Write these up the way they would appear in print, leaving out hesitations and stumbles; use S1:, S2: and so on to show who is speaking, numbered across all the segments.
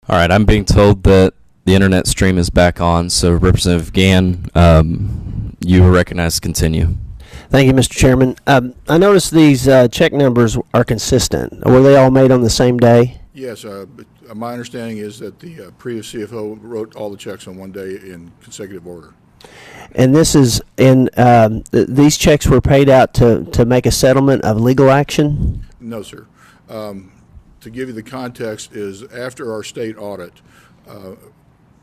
S1: All right, I'm being told that the internet stream is back on, so Representative Gann, you are recognized to continue.
S2: Thank you, Mr. Chairman. I noticed these check numbers are consistent. Were they all made on the same day?
S3: Yes, my understanding is that the previous CFO wrote all the checks on one day in consecutive order.
S2: And this is in these checks were paid out to make a settlement of legal action?
S3: No, sir. To give you the context, is after our state audit,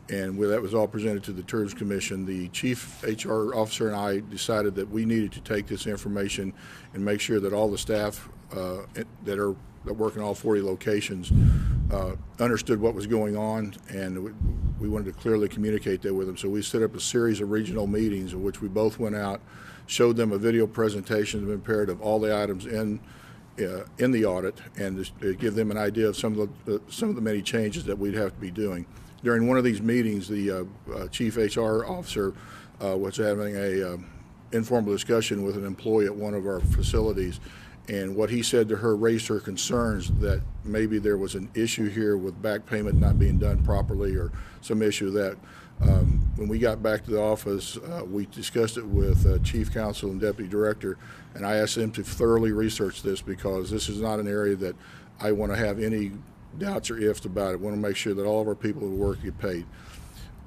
S3: and that was all presented to the Tourism Commission, the chief HR officer and I decided that we needed to take this information and make sure that all the staff that work in all 40 locations understood what was going on, and we wanted to clearly communicate that with them. So we set up a series of regional meetings in which we both went out, showed them a video presentation of imperative all the items in the audit, and to give them an idea of some of the many changes that we'd have to be doing. During one of these meetings, the chief HR officer was having a informal discussion with an employee at one of our facilities, and what he said to her raised her concerns that maybe there was an issue here with back payment not being done properly, or some issue that. When we got back to the office, we discussed it with Chief Counsel and Deputy Director, and I asked them to thoroughly research this, because this is not an area that I want to have any doubts or ifs about it. We want to make sure that all of our people who work get paid.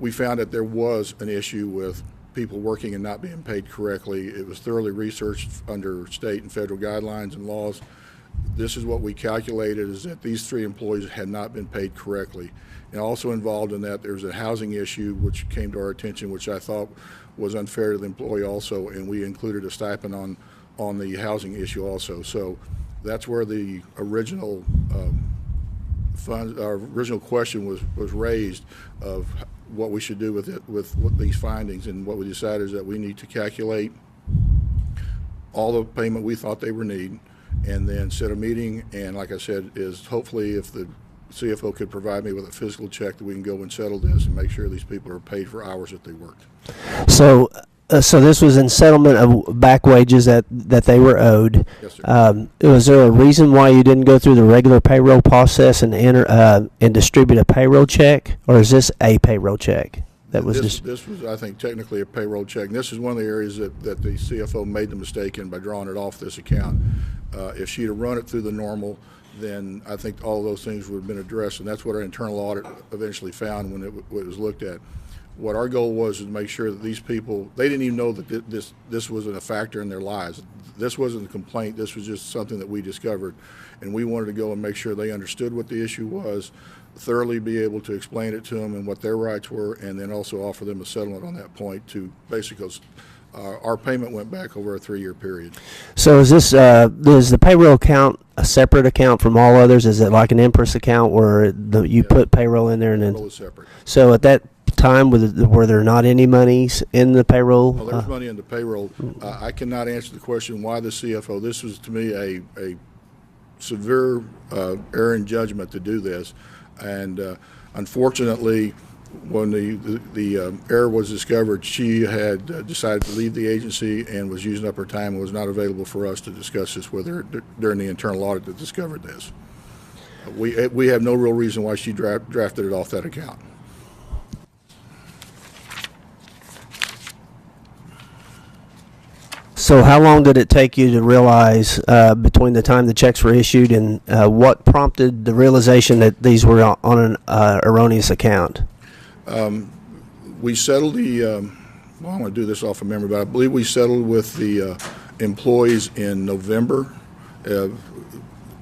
S3: We found that there was an issue with people working and not being paid correctly. It was thoroughly researched under state and federal guidelines and laws. This is what we calculated, is that these 3 employees had not been paid correctly. And also involved in that, there's a housing issue which came to our attention, which I thought was unfair to the employee also, and we included a stipend on the housing issue also. So that's where the original our original question was raised of what we should do with these findings, and what we decided is that we need to calculate all the payment we thought they were need, and then set a meeting, and like I said, is hopefully if the CFO could provide me with a physical check that we can go and settle this and make sure these people are paid for hours that they worked.
S2: So this was in settlement of back wages that they were owed.
S3: Yes, sir.
S2: Was there a reason why you didn't go through the regular payroll process and and distribute a payroll check, or is this a payroll check? This was, I think, technically a payroll check. And this is one of the areas that the CFO made the mistake in by drawing it off this account. If she'd have run it through the normal, then I think all of those things would have been addressed, and that's what our internal audit eventually found when it was looked at. What our goal was to make sure that these people, they didn't even know that this wasn't a factor in their lives. This wasn't a complaint. This was just something that we discovered, and we wanted to go and make sure they understood what the issue was, thoroughly be able to explain it to them and what their rights were, and then also offer them a settlement on that point to basically. Our payment went back over a 3-year period. So is this is the payroll account a separate account from all others? Is it like an Empress account where you put payroll in there and then?
S3: Payroll is separate.
S2: So at that time, were there not any monies in the payroll?
S3: Well, there's money in the payroll. I cannot answer the question why the CFO. This was to me a severe error in judgment to do this, and unfortunately, when the error was discovered, she had decided to leave the agency and was using up her time and was not available for us to discuss this with her during the internal audit that discovered this. We have no real reason why she drafted it off that account.
S2: So how long did it take you to realize between the time the checks were issued and what prompted the realization that these were on an erroneous account?
S3: We settled I'm going to do this off of memory, but I believe we settled with the employees in November. Could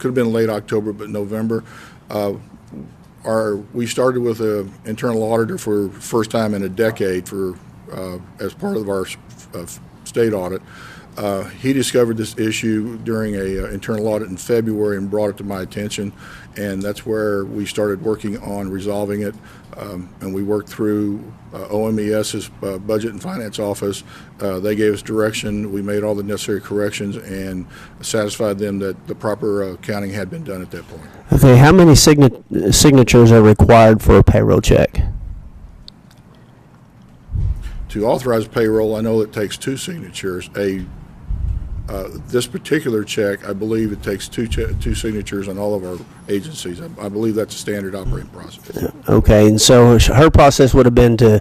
S3: have been late October, but November. We started with an internal auditor for first time in a decade as part of our state audit. He discovered this issue during an internal audit in February and brought it to my attention, and that's where we started working on resolving it. And we worked through OMES's Budget and Finance Office. They gave us direction. We made all the necessary corrections and satisfied them that the proper accounting had been done at that point.
S2: Okay, how many signatures are required for a payroll check?
S3: To authorize payroll, I know it takes 2 signatures. This particular check, I believe it takes two signatures on all of our agencies. I believe that's a standard operating process.
S2: Okay, and so her process would have been to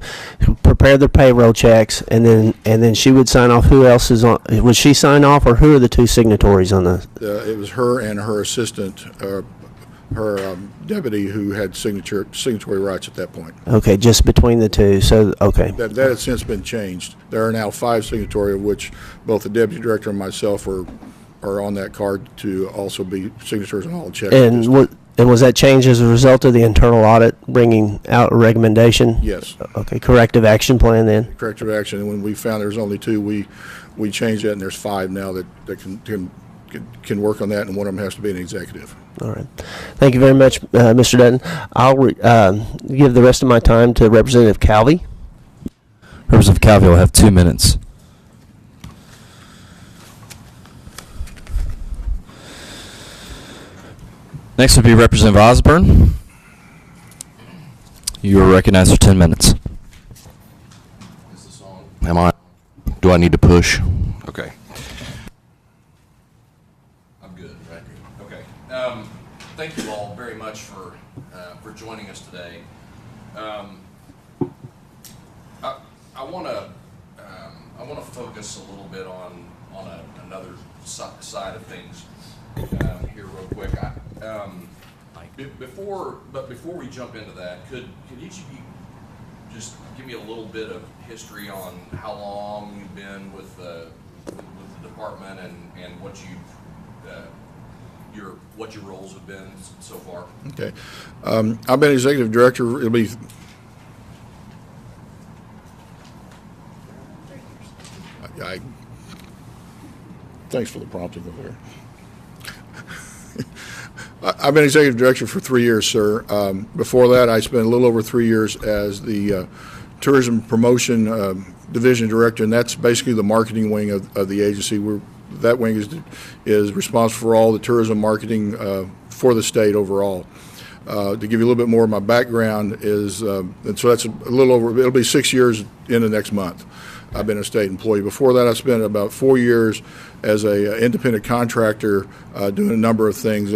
S2: prepare the payroll checks, and then she would sign off. Who else is on? Would she sign off, or who are the two signatories on this?
S3: It was her and her assistant, her deputy, who had signatory rights at that point.
S2: Okay, just between the two. So, okay.
S3: That has since been changed. There are now 5 signatory, of which both the deputy director and myself are on that card to also be signatories on all checks.
S2: And was that changed as a result of the internal audit bringing out a recommendation?
S3: Yes.
S2: Okay, corrective action plan then?
S3: Corrective action. And when we found there was only 2, we changed that, and there's 5 now that can work on that, and one of them has to be an executive.
S2: All right. Thank you very much, Mr. Dutton. I'll give the rest of my time to Representative Calvey.
S1: Representative Calvey will have 2 minutes. Next will be Representative Osborne. You are recognized for 10 minutes.
S4: Is this on? Am I? Do I need to push? Okay. I'm good, right? Okay. Thank you all very much for joining us today. I want to focus a little bit on another side of things here real quick. Before we jump into that, could each of you just give me a little bit of history on how long you've been with the department and what your roles have been so far?
S3: Okay. I've been executive director. It'll be thanks for the prompting over there. I've been executive director for 3 years, sir. Before that, I spent a little over 3 years as the tourism promotion division director, and that's basically the marketing wing of the agency. That wing is responsible for all the tourism marketing for the state overall. To give you a little bit more of my background is, and so that's a little over, it'll be 6 years in the next month. I've been a state employee. Before that, I spent about 4 years as a independent contractor doing a number of things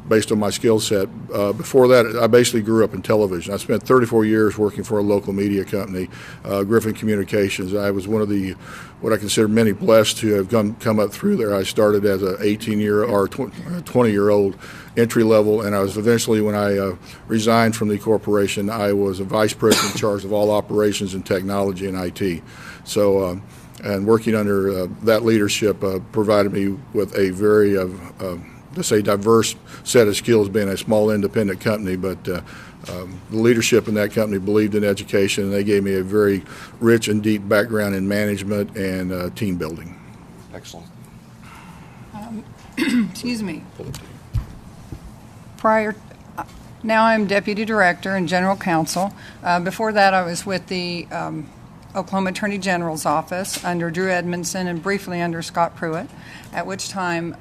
S3: based on my skill set. Before that, I basically grew up in television. I spent 34 years working for a local media company, Griffin Communications. I was one of what I consider many blessed to have come up through there. I started as a 18-year or 20-year-old entry level, and I was eventually, when I resigned from the corporation, I was a vice president in charge of all operations and technology and IT. So, and working under that leadership provided me with a very to say diverse set of skills, being a small independent company, but the leadership in that company believed in education, and they gave me a very rich and deep background in management and team building.
S4: Excellent.
S5: Excuse me. Now I'm Deputy Director and General Counsel. Before that, I was with the Oklahoma Attorney General's Office under Drew Edmondson and briefly under Scott Pruitt, at which time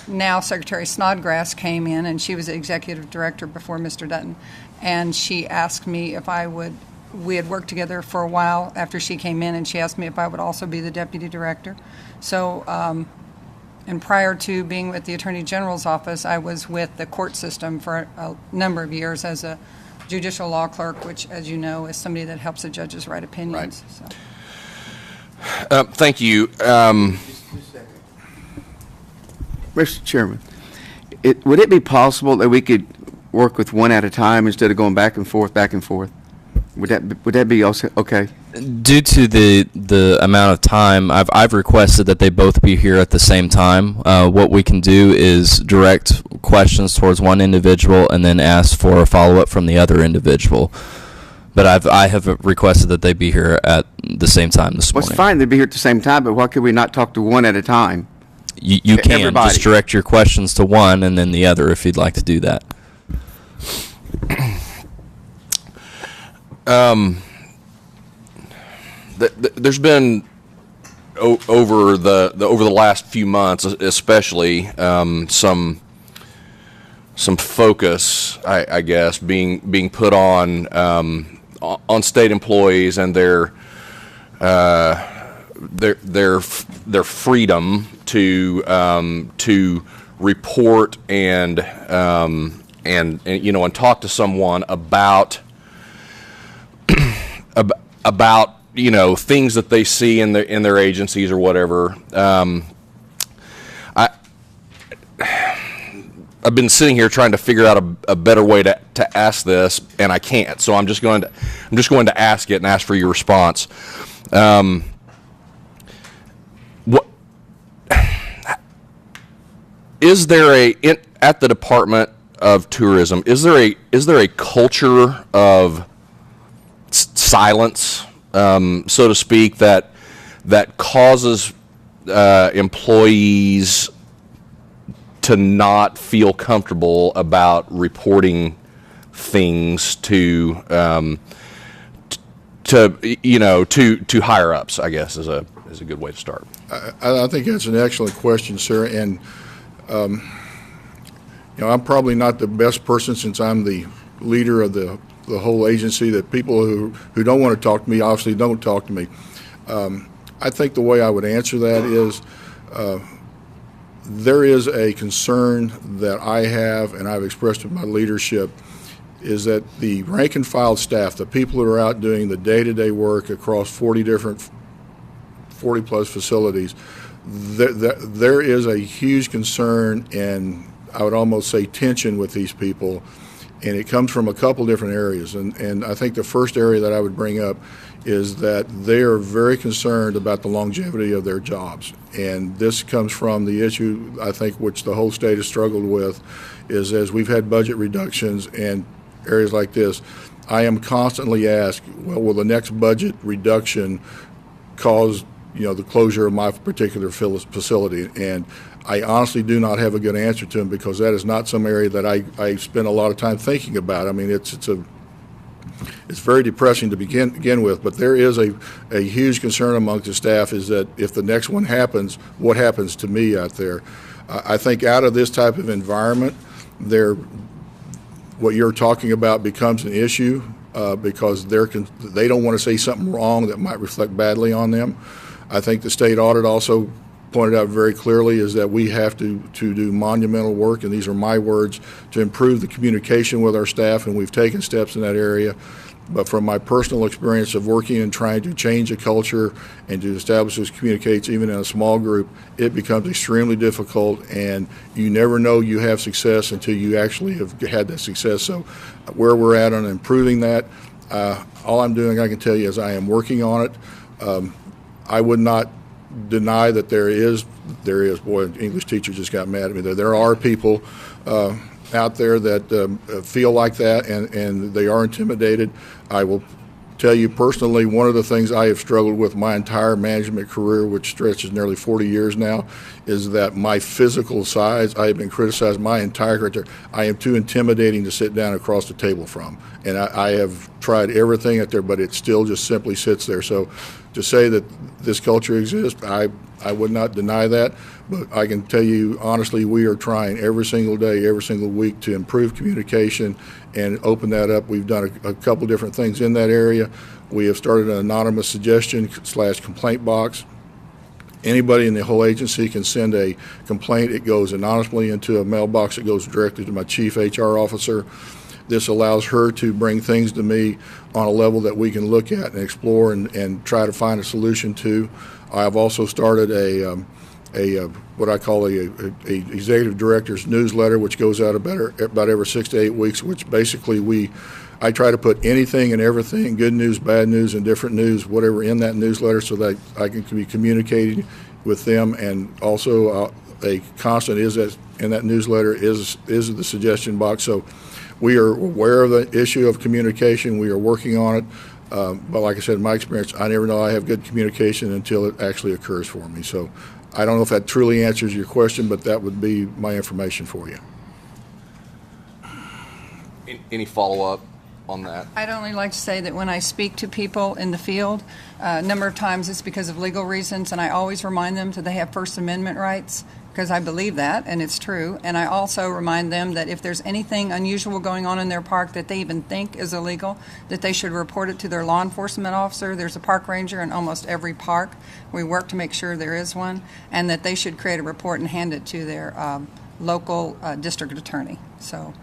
S5: now Secretary Snodgrass came in, and she was the Executive Director before Mr. Dutton, and she asked me if I would, we had worked together for a while after she came in, and she asked me if I would also be the Deputy Director. So, and prior to being with the Attorney General's Office, I was with the court system for a number of years as a judicial law clerk, which, as you know, is somebody that helps the judges write opinions.
S4: Right.
S5: So.
S4: Thank you.
S6: Mr. Chairman, would it be possible that we could work with one at a time instead of going back and forth, back and forth? Would that be also okay?
S1: Due to the amount of time, I've requested that they both be here at the same time. What we can do is direct questions towards one individual and then ask for a follow-up from the other individual. But I have requested that they be here at the same time this morning.
S6: Well, it's fine they'd be here at the same time, but why could we not talk to one at a time?
S1: You can
S6: Everybody.
S1: just direct your questions to one and then the other if you'd like to do that.
S4: There's been over the last few months, especially some focus, I guess, being put on state employees and their their freedom to report and and talk to someone about about things that they see in their agencies or whatever. I've been sitting here trying to figure out a better way to ask this, and I can't. So I'm just going to ask it and ask for your response. What is there at the Department of Tourism? Is there a culture of silence, so to speak, that causes employees to not feel comfortable about reporting things to higher ups? I guess is a good way to start.
S3: I think that's an excellent question, sir. And I'm probably not the best person, since I'm the leader of the whole agency, that people who don't want to talk to me obviously don't talk to me. I think the way I would answer that is, there is a concern that I have, and I've expressed to my leadership, is that the rank and file staff, the people who are out doing the day-to-day work across 40 plus facilities, there is a huge concern, and I would almost say tension with these people, and it comes from a couple different areas. And I think the first area that I would bring up is that they are very concerned about the longevity of their jobs. And this comes from the issue, I think, which the whole state has struggled with, is as we've had budget reductions and areas like this, I am constantly asked, well, will the next budget reduction cause the closure of my particular facility? And I honestly do not have a good answer to them, because that is not some area that I spend a lot of time thinking about. I mean, it's very depressing to begin with, but there is a huge concern amongst the staff, is that if the next one happens, what happens to me out there? I think out of this type of environment, what you're talking about becomes an issue, because they don't want to say something wrong that might reflect badly on them. I think the state audit also pointed out very clearly is that we have to do monumental work, and these are my words, to improve the communication with our staff, and we've taken steps in that area. But from my personal experience of working and trying to change a culture and to establish those communicates, even in a small group, it becomes extremely difficult, and you never know you have success until you actually have had that success. So where we're at on improving that, all I'm doing, I can tell you, is I am working on it. I would not deny that there is, boy, an English teacher just got mad at me. There are people out there that feel like that, and they are intimidated. I will tell you personally, one of the things I have struggled with my entire management career, which stretches nearly 40 years now, is that my physical size, I have been criticized my entire career. I am too intimidating to sit down across the table from. And I have tried everything out there, but it still just simply sits there. So to say that this culture exists, I would not deny that, but I can tell you honestly, we are trying every single day, every single week to improve communication and open that up. We've done a couple different things in that area. We have started an anonymous suggestion / complaint box. Anybody in the whole agency can send a complaint. It goes anonymously into a mailbox. It goes directly to my chief HR officer. This allows her to bring things to me on a level that we can look at and explore and try to find a solution to. I have also started what I call a executive director's newsletter, which goes out about every 6 to 8 weeks, which basically I try to put anything and everything, good news, bad news, and different news, whatever, in that newsletter, so that I can be communicating with them. And also a constant is that in that newsletter is the suggestion box. So we are aware of the issue of communication. We are working on it. But like I said, in my experience, I never know I have good communication until it actually occurs for me. So I don't know if that truly answers your question, but that would be my information for you.
S4: Any follow-up on that?
S5: I'd only like to say that when I speak to people in the field, a number of times it's because of legal reasons, and I always remind them that they have First Amendment rights, because I believe that, and it's true. And I also remind them that if there's anything unusual going on in their park that they even think is illegal, that they should report it to their law enforcement officer. There's a park ranger in almost every park. We work to make sure there is one, and that they should create a report and hand it to their local district attorney. So.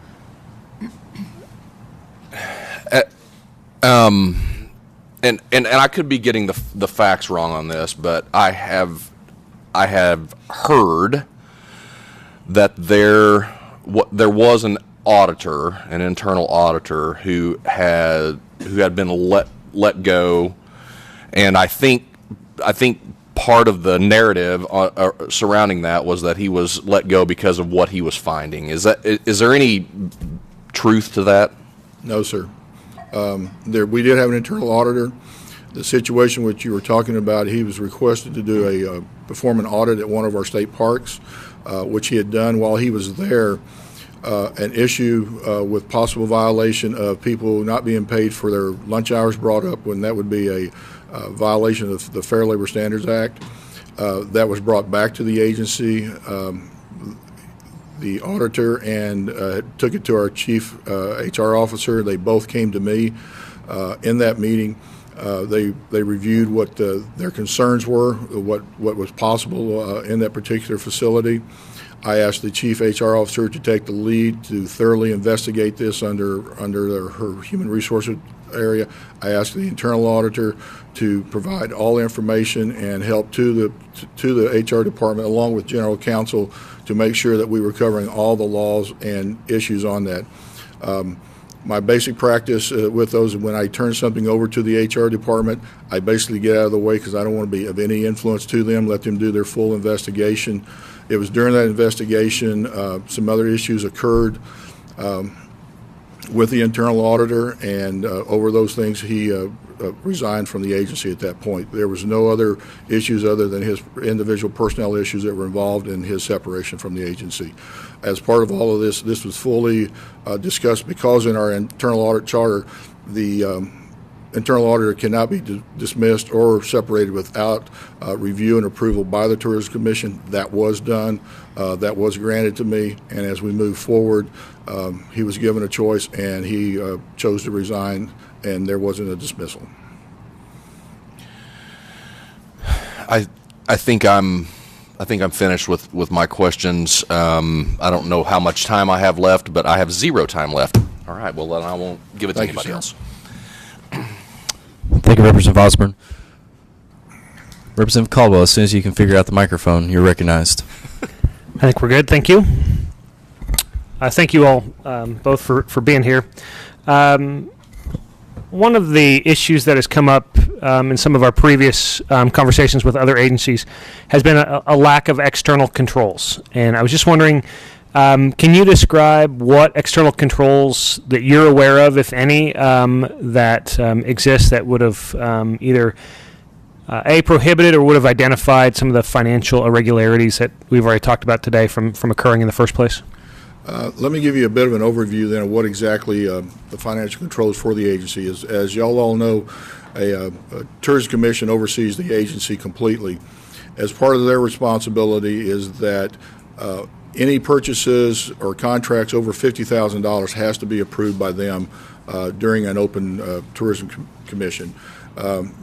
S4: And I could be getting the facts wrong on this, but I have heard that there was an auditor, an internal auditor who had been let go, and I think part of the narrative surrounding that was that he was let go because of what he was finding. Is there any truth to that?
S3: No, sir. We did have an internal auditor. The situation which you were talking about, he was requested to perform an audit at one of our state parks, which he had done while he was there. An issue with possible violation of people not being paid for their lunch hours brought up, when that would be a violation of the Fair Labor Standards Act. That was brought back to the agency. The auditor and took it to our chief HR officer. They both came to me in that meeting. They reviewed what their concerns were, what was possible in that particular facility. I asked the chief HR officer to take the lead to thoroughly investigate this under her human resources area. I asked the internal auditor to provide all information and help to the HR department along with general counsel to make sure that we were covering all the laws and issues on that. My basic practice with those, when I turn something over to the HR department, I basically get out of the way because I don't want to be of any influence to them, let them do their full investigation. It was during that investigation some other issues occurred with the internal auditor, and over those things he resigned from the agency at that point. There was no other issues other than his individual personnel issues that were involved in his separation from the agency. As part of all of this was fully discussed because in our internal audit charter, the internal auditor cannot be dismissed or separated without review and approval by the Tourism Commission. That was done. That was granted to me, and as we move forward, he was given a choice, and he chose to resign, and there wasn't a dismissal.
S4: I think I'm finished with my questions. I don't know how much time I have left, but I have 0 time left. All right. Well, then I won't give it to
S3: Thank you,
S4: anybody
S3: sir.
S4: else.
S1: Thank you, Representative Osborne. Representative Caldwell, as soon as you can figure out the microphone, you're recognized.
S7: I think we're good. Thank you. Thank you all both for being here. One of the issues that has come up in some of our previous conversations with other agencies has been a lack of external controls. And I was just wondering, can you describe what external controls that you're aware of, if any, that exist that would have either prohibited or would have identified some of the financial irregularities that we've already talked about today from occurring in the first place?
S3: Let me give you a bit of an overview then of what exactly the financial controls for the agency is. As y'all all know, a Tourism Commission oversees the agency completely. As part of their responsibility is that any purchases or contracts over $50,000 has to be approved by them during an open Tourism Commission.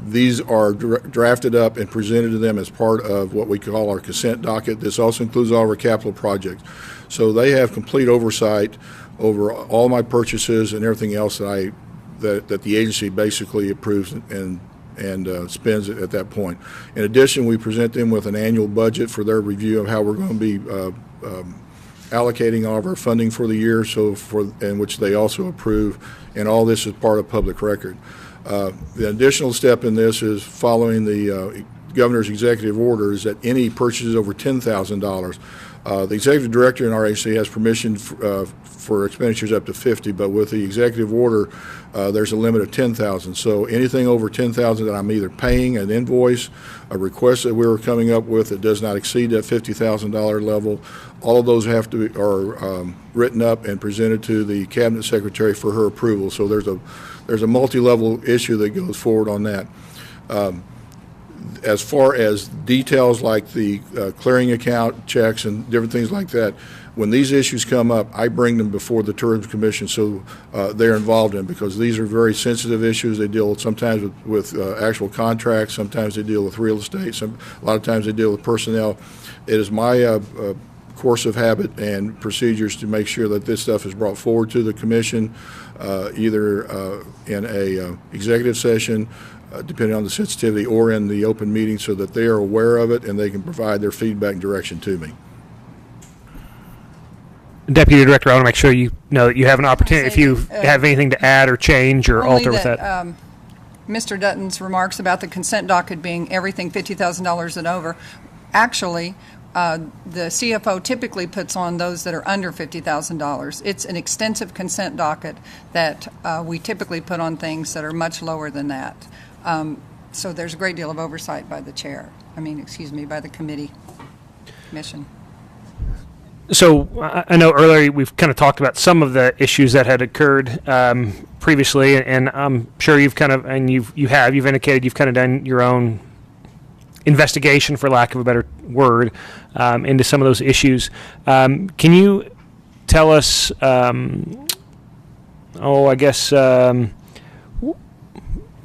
S3: These are drafted up and presented to them as part of what we call our consent docket. This also includes all of our capital projects. So they have complete oversight over all my purchases and everything else that the agency basically approves and spends it at that point. In addition, we present them with an annual budget for their review of how we're going to be allocating all of our funding for the year, in which they also approve, and all this is part of public record. The additional step in this is following the governor's executive order is that any purchases over $10,000, the executive director in our agency has permission for expenditures up to 50, but with the executive order, there's a limit of 10,000. So anything over 10,000 that I'm either paying an invoice, a request that we were coming up with that does not exceed that $50,000 level, all of those are written up and presented to the cabinet secretary for her approval. So there's a multi-level issue that goes forward on that. as far as details like the clearing account checks and different things like that, when these issues come up, I bring them before the Tourism Commission so they're involved in, because these are very sensitive issues. They deal sometimes with actual contracts, sometimes they deal with real estate, a lot of times they deal with personnel. It is my course of habit and procedures to make sure that this stuff is brought forward to the Commission, either in a executive session, depending on the sensitivity, or in the open meeting, so that they are aware of it and they can provide their feedback and direction to me.
S7: Deputy Director, I want to make sure you know that you have an opportunity if you have anything to add or change or alter with that.
S5: Mr. Dutton's remarks about the consent docket being everything $50,000 and over. Actually, the CFO typically puts on those that are under $50,000. It's an extensive consent docket that we typically put on things that are much lower than that. So there's a great deal of oversight by the by the commission.
S7: So I know earlier we've kind of talked about some of the issues that had occurred previously, and I'm sure you've indicated you've kind of done your own investigation, for lack of a better word, into some of those issues. Can you tell us?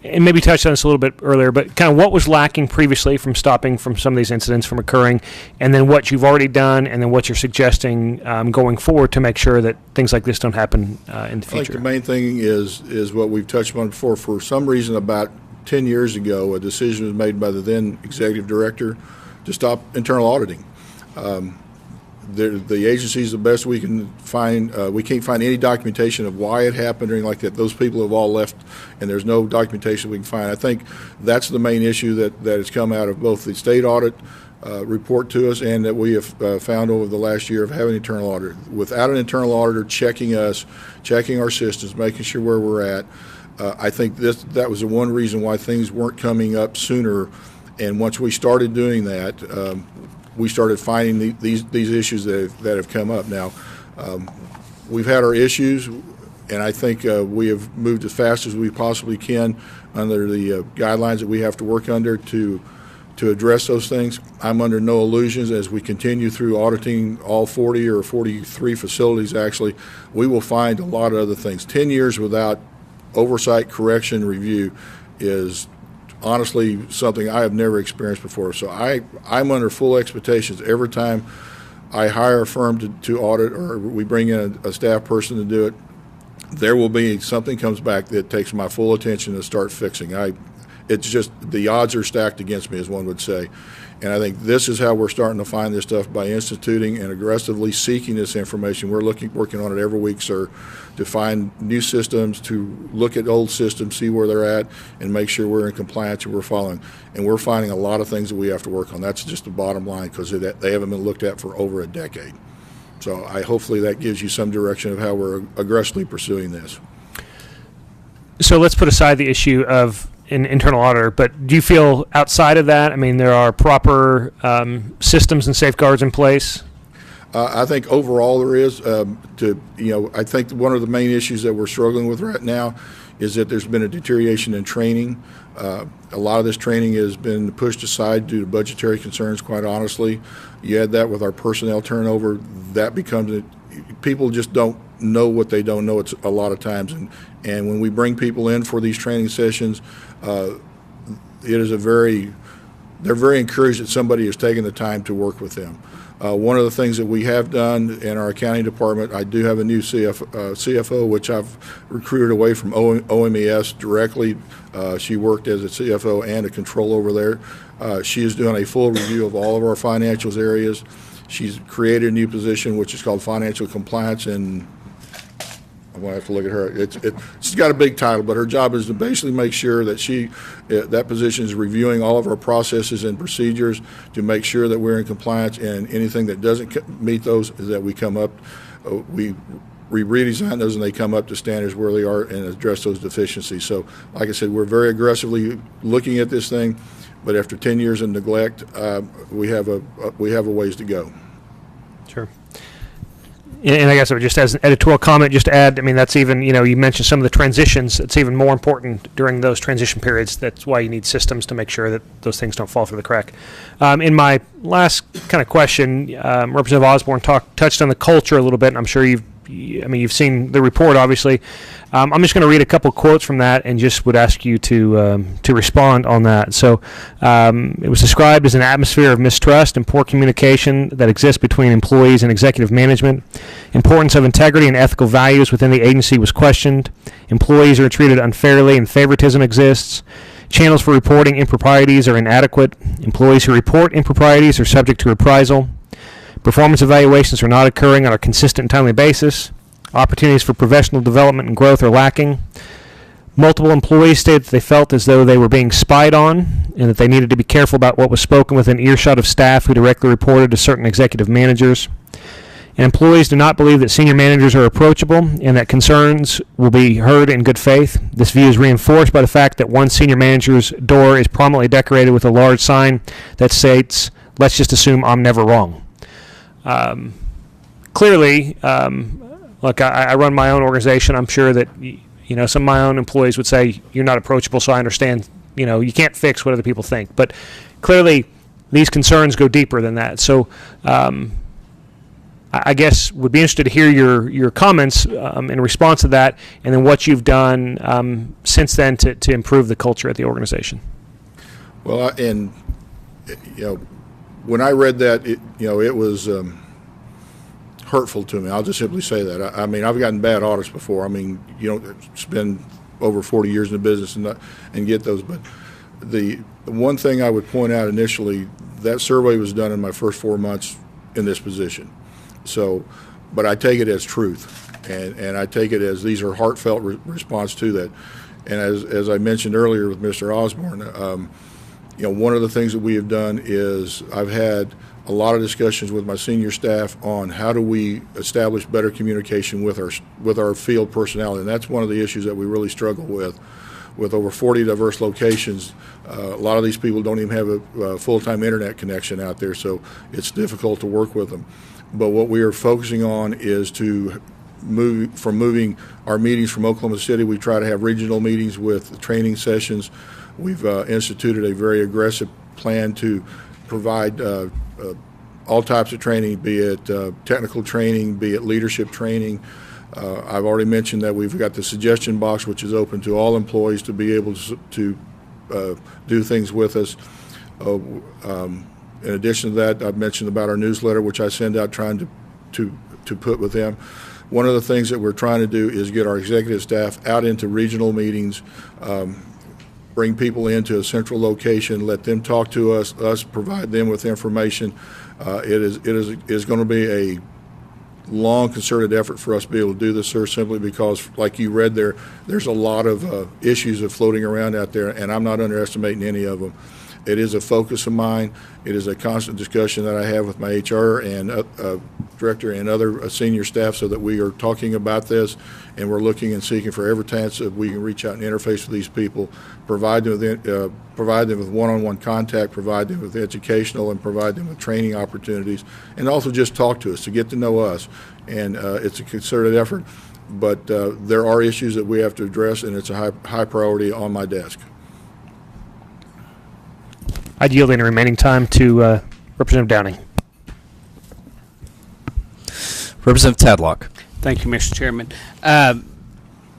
S7: And maybe touched on this a little bit earlier, but kind of what was lacking previously from stopping from some of these incidents from occurring, and then what you've already done, and then what you're suggesting going forward to make sure that things like this don't happen in the future.
S3: I think the main thing is what we've touched on before. For some reason, about 10 years ago, a decision was made by the then executive director to stop internal auditing. The agency is the best we can find. We can't find any documentation of why it happened or anything like that. Those people have all left, and there's no documentation we can find. I think that's the main issue that has come out of both the state audit report to us and that we have found over the last year of having an internal auditor. Without an internal auditor checking us, checking our systems, making sure where we're at, I think that was the one reason why things weren't coming up sooner. And once we started doing that, we started finding these issues that have come up. Now, we've had our issues, and I think we have moved as fast as we possibly can under the guidelines that we have to work under to address those things. I'm under no illusions as we continue through auditing all 40 or 43 facilities, actually, we will find a lot of other things. 10 years without oversight, correction, review is honestly something I have never experienced before. So I'm under full expectations every time I hire a firm to audit or we bring in a staff person to do it. There will be something comes back that takes my full attention to start fixing. It's just the odds are stacked against me, as one would say. And I think this is how we're starting to find this stuff, by instituting and aggressively seeking this information. We're working on it every week, sir, to find new systems, to look at old systems, see where they're at, and make sure we're in compliance and we're following. And we're finding a lot of things that we have to work on. That's just the bottom line, because they haven't been looked at for over a decade. So hopefully that gives you some direction of how we're aggressively pursuing this.
S7: So let's put aside the issue of an internal auditor, but do you feel outside of that, I mean, there are proper systems and safeguards in place?
S3: I think overall there is. I think one of the main issues that we're struggling with right now is that there's been a deterioration in training. A lot of this training has been pushed aside due to budgetary concerns, quite honestly. You add that with our personnel turnover, that becomes people just don't know what they don't know. It's a lot of times, and when we bring people in for these training sessions, they're very encouraged that somebody is taking the time to work with them. One of the things that we have done in our accounting department, I do have a new CFO, which I've recruited away from OMES directly. She worked as a CFO and a controller over there. She is doing a full review of all of our financials areas. She's created a new position, which is called Financial Compliance, and I'm going to have to look at her. She's got a big title, but her job is to basically make sure that that position is reviewing all of our processes and procedures to make sure that we're in compliance, and anything that doesn't meet those is that we come up, we redesign those and they come up to standards where they are and address those deficiencies. So, like I said, we're very aggressively looking at this thing, but after 10 years of neglect, we have a ways to go.
S7: Sure. And I guess it would just as an editorial comment, just to add, I mean, that's even, you mentioned some of the transitions. It's even more important during those transition periods. That's why you need systems to make sure that those things don't fall through the crack. In my last kind of question, Representative Osborne touched on the culture a little bit, and I'm sure you've seen the report, obviously. I'm just going to read a couple quotes from that and just would ask you to respond on that. So it was described as an atmosphere of mistrust and poor communication that exists between employees and executive management. Importance of integrity and ethical values within the agency was questioned. Employees are treated unfairly and favoritism exists. Channels for reporting improprieties are inadequate. Employees who report improprieties are subject to reprisal. Performance evaluations are not occurring on a consistent and timely basis. Opportunities for professional development and growth are lacking. Multiple employees stated that they felt as though they were being spied on and that they needed to be careful about what was spoken within earshot of staff who directly reported to certain executive managers. And employees do not believe that senior managers are approachable and that concerns will be heard in good faith. This view is reinforced by the fact that one senior manager's door is prominently decorated with a large sign that states, "Let's just assume I'm never wrong." Clearly, look, I run my own organization. I'm sure that some of my own employees would say you're not approachable, so I understand. You can't fix what other people think, but clearly these concerns go deeper than that. So I guess would be interested to hear your comments in response to that, and then what you've done since then to improve the culture at the organization.
S3: Well, when I read that, it was hurtful to me. I'll just simply say that. I mean, I've gotten bad audits before. I mean, spend over 40 years in the business and get those. But the one thing I would point out initially, that survey was done in my first 4 months in this position. So, but I take it as truth, and I take it as these are heartfelt response to that. And as I mentioned earlier with Mr. Osborne, one of the things that we have done is I've had a lot of discussions with my senior staff on how do we establish better communication with our field personnel, and that's one of the issues that we really struggle with. With over 40 diverse locations, a lot of these people don't even have a full-time internet connection out there, so it's difficult to work with them. But what we are focusing on is to moving our meetings from Oklahoma City. We try to have regional meetings with training sessions. We've instituted a very aggressive plan to provide all types of training, be it technical training, be it leadership training. I've already mentioned that we've got the suggestion box, which is open to all employees to be able to do things with us. In addition to that, I've mentioned about our newsletter, which I send out trying to put with them. One of the things that we're trying to do is get our executive staff out into regional meetings, bring people into a central location, let them talk to us provide them with information. It is going to be a long concerted effort for us to be able to do this, sir, simply because, like you read there's a lot of issues that are floating around out there, and I'm not underestimating any of them. It is a focus of mine. It is a constant discussion that I have with my HR and director and other senior staff, so that we are talking about this, and we're looking and seeking for every chance that we can reach out and interface with these people, provide them with one-on-one contact, provide them with educational, and provide them with training opportunities, and also just talk to us to get to know us. And it's a concerted effort, but there are issues that we have to address, and it's a high priority on my desk.
S7: I'd yield any remaining time to Representative Downing.
S1: Representative Tadlock.
S8: Thank you, Mr. Chairman.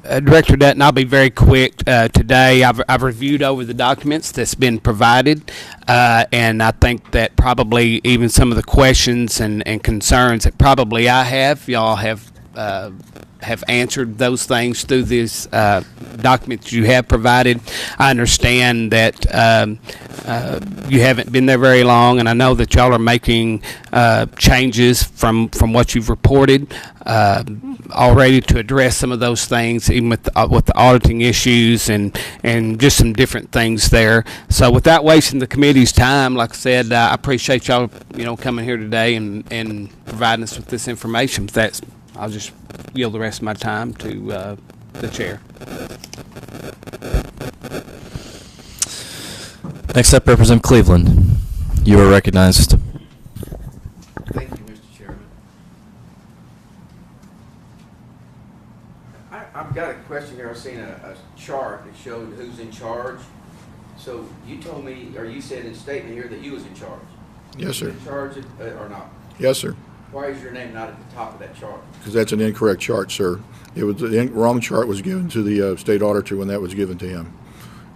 S8: Director Dutton, I'll be very quick today. I've reviewed over the documents that's been provided, and I think that probably even some of the questions and concerns that probably I have, y'all have answered those things through this documents you have provided. I understand that you haven't been there very long, and I know that y'all are making changes from what you've reported already to address some of those things, even with the auditing issues and just some different things there. So without wasting the committee's time, like I said, I appreciate y'all coming here today and providing us with this information. That's I'll just yield the rest of my time to the chair.
S1: Next up, Representative Cleveland. You are recognized.
S6: Thank you, Mr. Chairman. started seeing a chart that showed who's in charge. So you told me, or you said in a statement here that you was in charge.
S3: Yes, sir.
S6: You in charge or not?
S3: Yes, sir.
S6: Why is your name not at the top of that chart?
S3: Because that's an incorrect chart, sir. It was the wrong chart was given to the state auditor when that was given to him.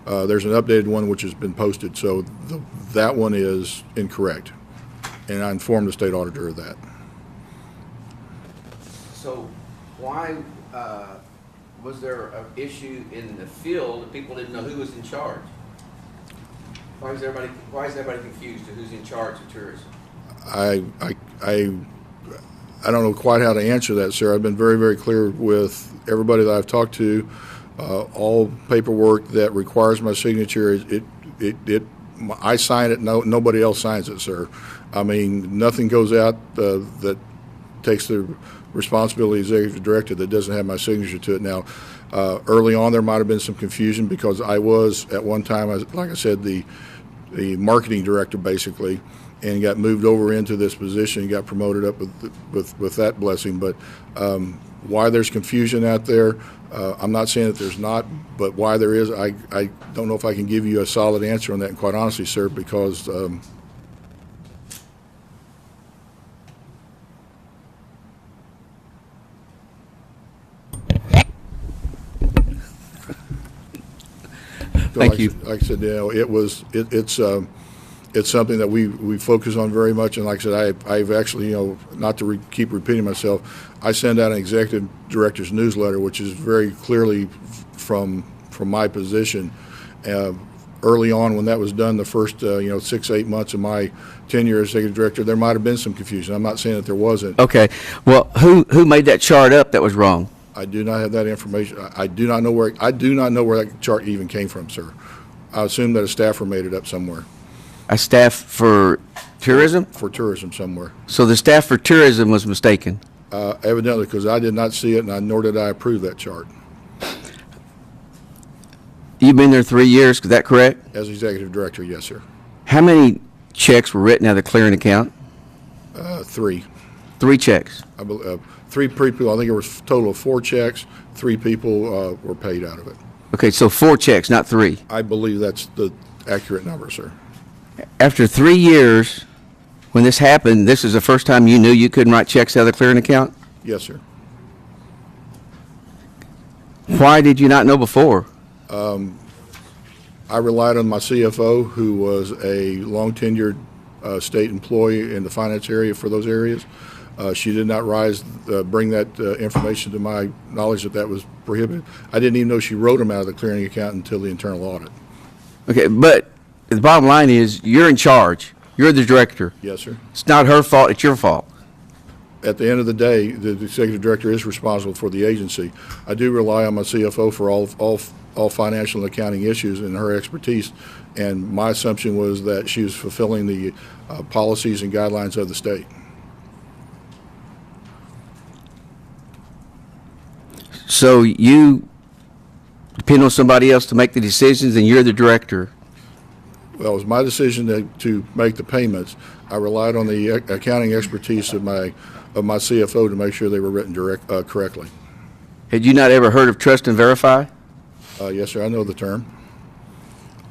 S3: There's an updated one which has been posted, so that one is incorrect, and I informed the state auditor of that.
S6: So why was there an issue in the field that people didn't know who was in charge? Why is everybody confused to who's in charge of tourism?
S3: I don't know quite how to answer that, sir. I've been very, very clear with everybody that I've talked to. All paperwork that requires my signature, I sign it. No, nobody else signs it, sir. I mean, nothing goes out that takes the responsibility as executive director that doesn't have my signature to it. Now, early on, there might have been some confusion because I was at one time, like I said, the marketing director basically, and got moved over into this position and got promoted up with that blessing. But why there's confusion out there, I'm not saying that there's not, but why there is, I don't know if I can give you a solid answer on that, and quite honestly, sir, because
S6: Thank you.
S3: Like I said, it's something that we focus on very much, and like I said, I've actually, not to keep repeating myself, I send out an executive director's newsletter, which is very clearly from my position. Early on, when that was done, the first 6-8 months of my tenure as executive director, there might have been some confusion. I'm not saying that there wasn't.
S6: Okay. Well, who made that chart up that was wrong?
S3: I do not have that information. I do not know where that chart even came from, sir. I assume that a staffer made it up somewhere.
S6: A staff for tourism?
S3: For tourism somewhere.
S6: So the staff for tourism was mistaken?
S3: Evidently, because I did not see it, nor did I approve that chart.
S6: You've been there 3 years, is that correct?
S3: As executive director, yes, sir.
S6: How many checks were written out of the clearing account?
S3: 3.
S6: 3 checks.
S3: 3 people. I think it was a total of 4 checks. 3 people were paid out of it.
S6: Okay, so 4 checks, not 3.
S3: I believe that's the accurate number, sir.
S6: After 3 years, when this happened, this is the first time you knew you couldn't write checks out of the clearing account?
S3: Yes, sir.
S6: Why did you not know before?
S3: I relied on my CFO, who was a long-tenured state employee in the finance area for those areas. She did not bring that information to my knowledge that was prohibited. I didn't even know she wrote them out of the clearing account until the internal audit.
S6: Okay, but the bottom line is you're in charge. You're the director.
S3: Yes, sir.
S6: It's not her fault. It's your fault.
S3: At the end of the day, the executive director is responsible for the agency. I do rely on my CFO for all financial and accounting issues and her expertise, and my assumption was that she was fulfilling the policies and guidelines of the state.
S6: So you depend on somebody else to make the decisions, and you're the director.
S3: Well, it was my decision to make the payments. I relied on the accounting expertise of my CFO to make sure they were written correctly.
S6: Had you not ever heard of Trust and Verify?
S3: Yes, sir, I know the term.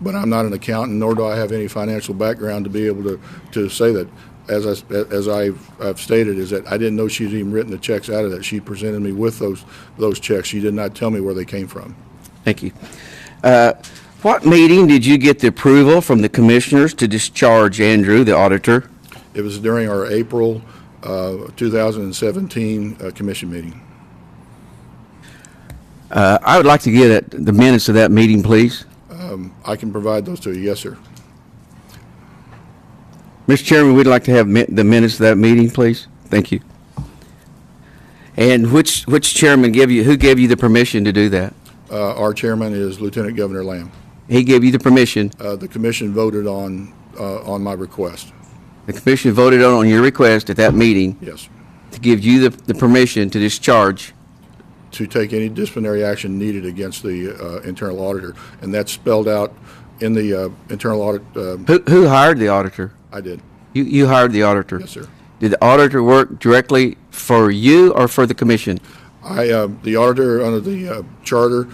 S3: But I'm not an accountant, nor do I have any financial background to be able to say that. As I've stated, is that I didn't know she'd even written the checks out of that. She presented me with those checks. She did not tell me where they came from.
S6: Thank you. What meeting did you get the approval from the commissioners to discharge Andrew, the auditor?
S3: It was during our April 2017 commission meeting.
S6: I would like to get the minutes of that meeting, please.
S3: I can provide those to you. Yes, sir.
S6: Mr. Chairman, we'd like to have the minutes of that meeting, please. Thank you. And which chairman who gave you the permission to do that?
S3: Our chairman is Lieutenant Governor Lamb.
S6: He gave you the permission.
S3: The commission voted on my request.
S6: The commission voted on your request at that meeting.
S3: Yes.
S6: To give you the permission to discharge.
S3: To take any disciplinary action needed against the internal auditor, and that's spelled out in the internal audit.
S6: Who hired the auditor?
S3: I did.
S6: You hired the auditor?
S3: Yes, sir.
S6: Did the auditor work directly for you or for the commission?
S3: The auditor under the charter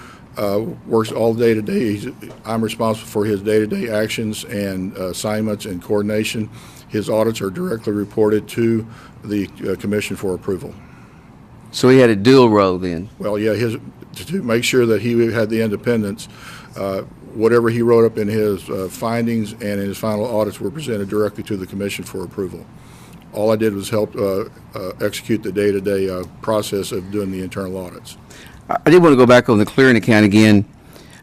S3: works all day-to-day. I'm responsible for his day-to-day actions and assignments and coordination. His audits are directly reported to the commission for approval.
S9: So he had a dual role then.
S3: Well, yeah, to make sure that he had the independence, whatever he wrote up in his findings and in his final audits were presented directly to the commission for approval. All I did was help execute the day-to-day process of doing the internal audits.
S9: I did want to go back on the clearing account again.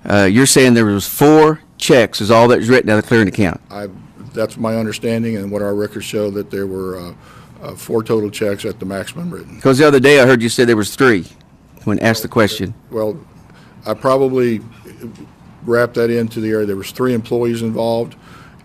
S9: You're saying there was 4 checks is all that was written out of the clearing account.
S3: That's my understanding, and what our records show that there were 4 total checks at the maximum written.
S9: Because the other day I heard you say there was 3 when asked the question.
S3: Well, I probably wrapped that into the area. There was 3 employees involved,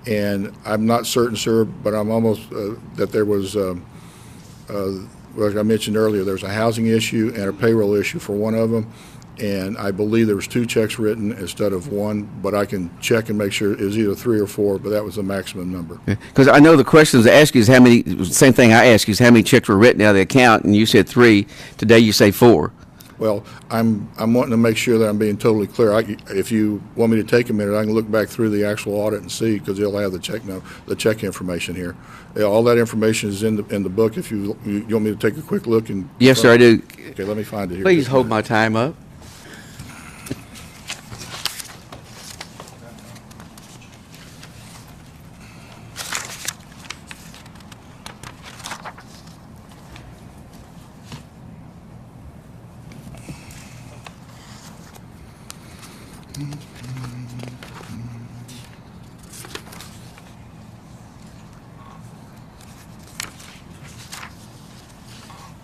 S3: and I'm not certain, sir, but I'm almost that there was, like I mentioned earlier, there was a housing issue and a payroll issue for one of them, and I believe there was 2 checks written instead of 1, but I can check and make sure it was either 3 or 4, but that was the maximum number.
S9: Because I know the questions I asked you is how many, same thing I asked you is how many checks were written out of the account, and you said 3. Today you say 4.
S3: Well, I'm wanting to make sure that I'm being totally clear. If you want me to take a minute, I can look back through the actual audit and see, because they'll have the check information here. Yeah, all that information is in the book. If you want me to take a quick look and.
S9: Yes, sir, I do.
S3: Okay, let me find it here.
S9: Please hold my time up.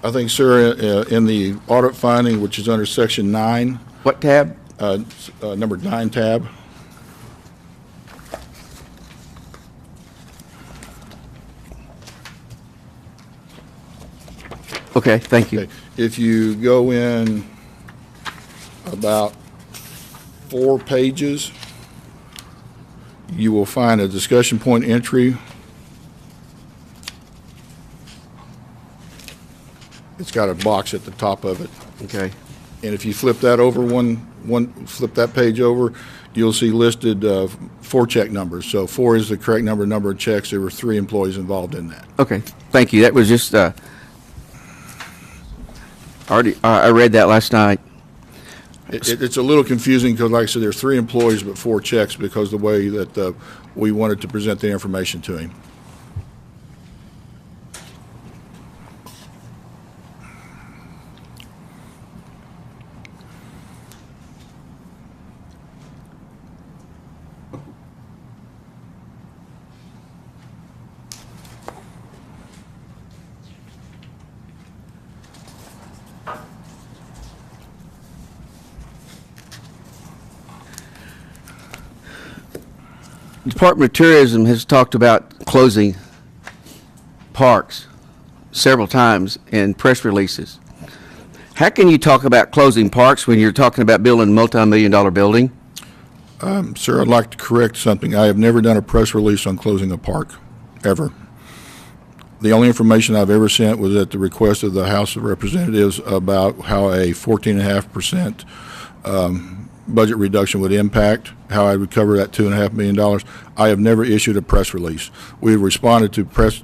S3: I think, sir, in the audit finding, which is under section 9,
S9: What tab?
S3: number 9 tab,
S9: Okay, thank you.
S3: okay, if you go in about 4 pages, you will find a discussion point entry. It's got a box at the top of it.
S9: Okay.
S3: And if you flip that over flip that page over, you'll see listed 4 check numbers. So 4 is the correct number of checks. There were 3 employees involved in that.
S9: Okay, thank you. That was just, I read that last night.
S3: It's a little confusing because, like I said, there's 3 employees but 4 checks because of the way that we wanted to present the information to him.
S9: Department of Tourism has talked about closing parks several times in press releases. How can you talk about closing parks when you're talking about building a multi-million-dollar building?
S3: Sir, I'd like to correct something. I have never done a press release on closing a park, ever. The only information I've ever sent was at the request of the House of Representatives about how a 14.5% budget reduction would impact, how I would cover that $2.5 million. I have never issued a press release. We've responded to press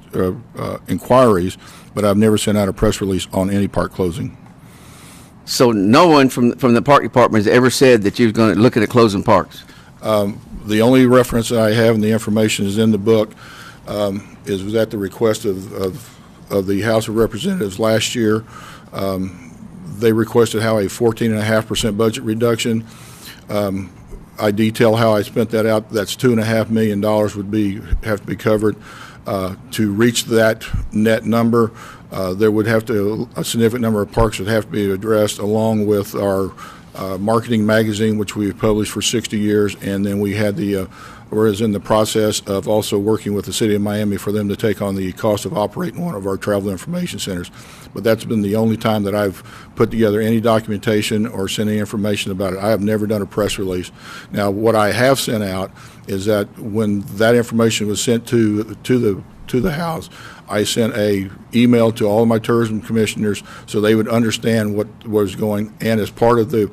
S3: inquiries, but I've never sent out a press release on any park closing.
S9: So no one from the park department has ever said that you're going to look at closing parks?
S3: The only reference that I have in the information is in the book, was at the request of the House of Representatives last year. They requested how a 14.5% budget reduction. I detail how I spent that out. That's $2.5 million would have to be covered. To reach that net number, there would have to, a significant number of parks would have to be addressed, along with our marketing magazine, which we've published for 60 years, and then we had we're in the process of also working with the City of Miami for them to take on the cost of operating one of our travel information centers. But that's been the only time that I've put together any documentation or sent any information about it. I have never done a press release. Now, what I have sent out is that when that information was sent to the to the House, I sent a email to all of my tourism commissioners so they would understand what was going, and as part of the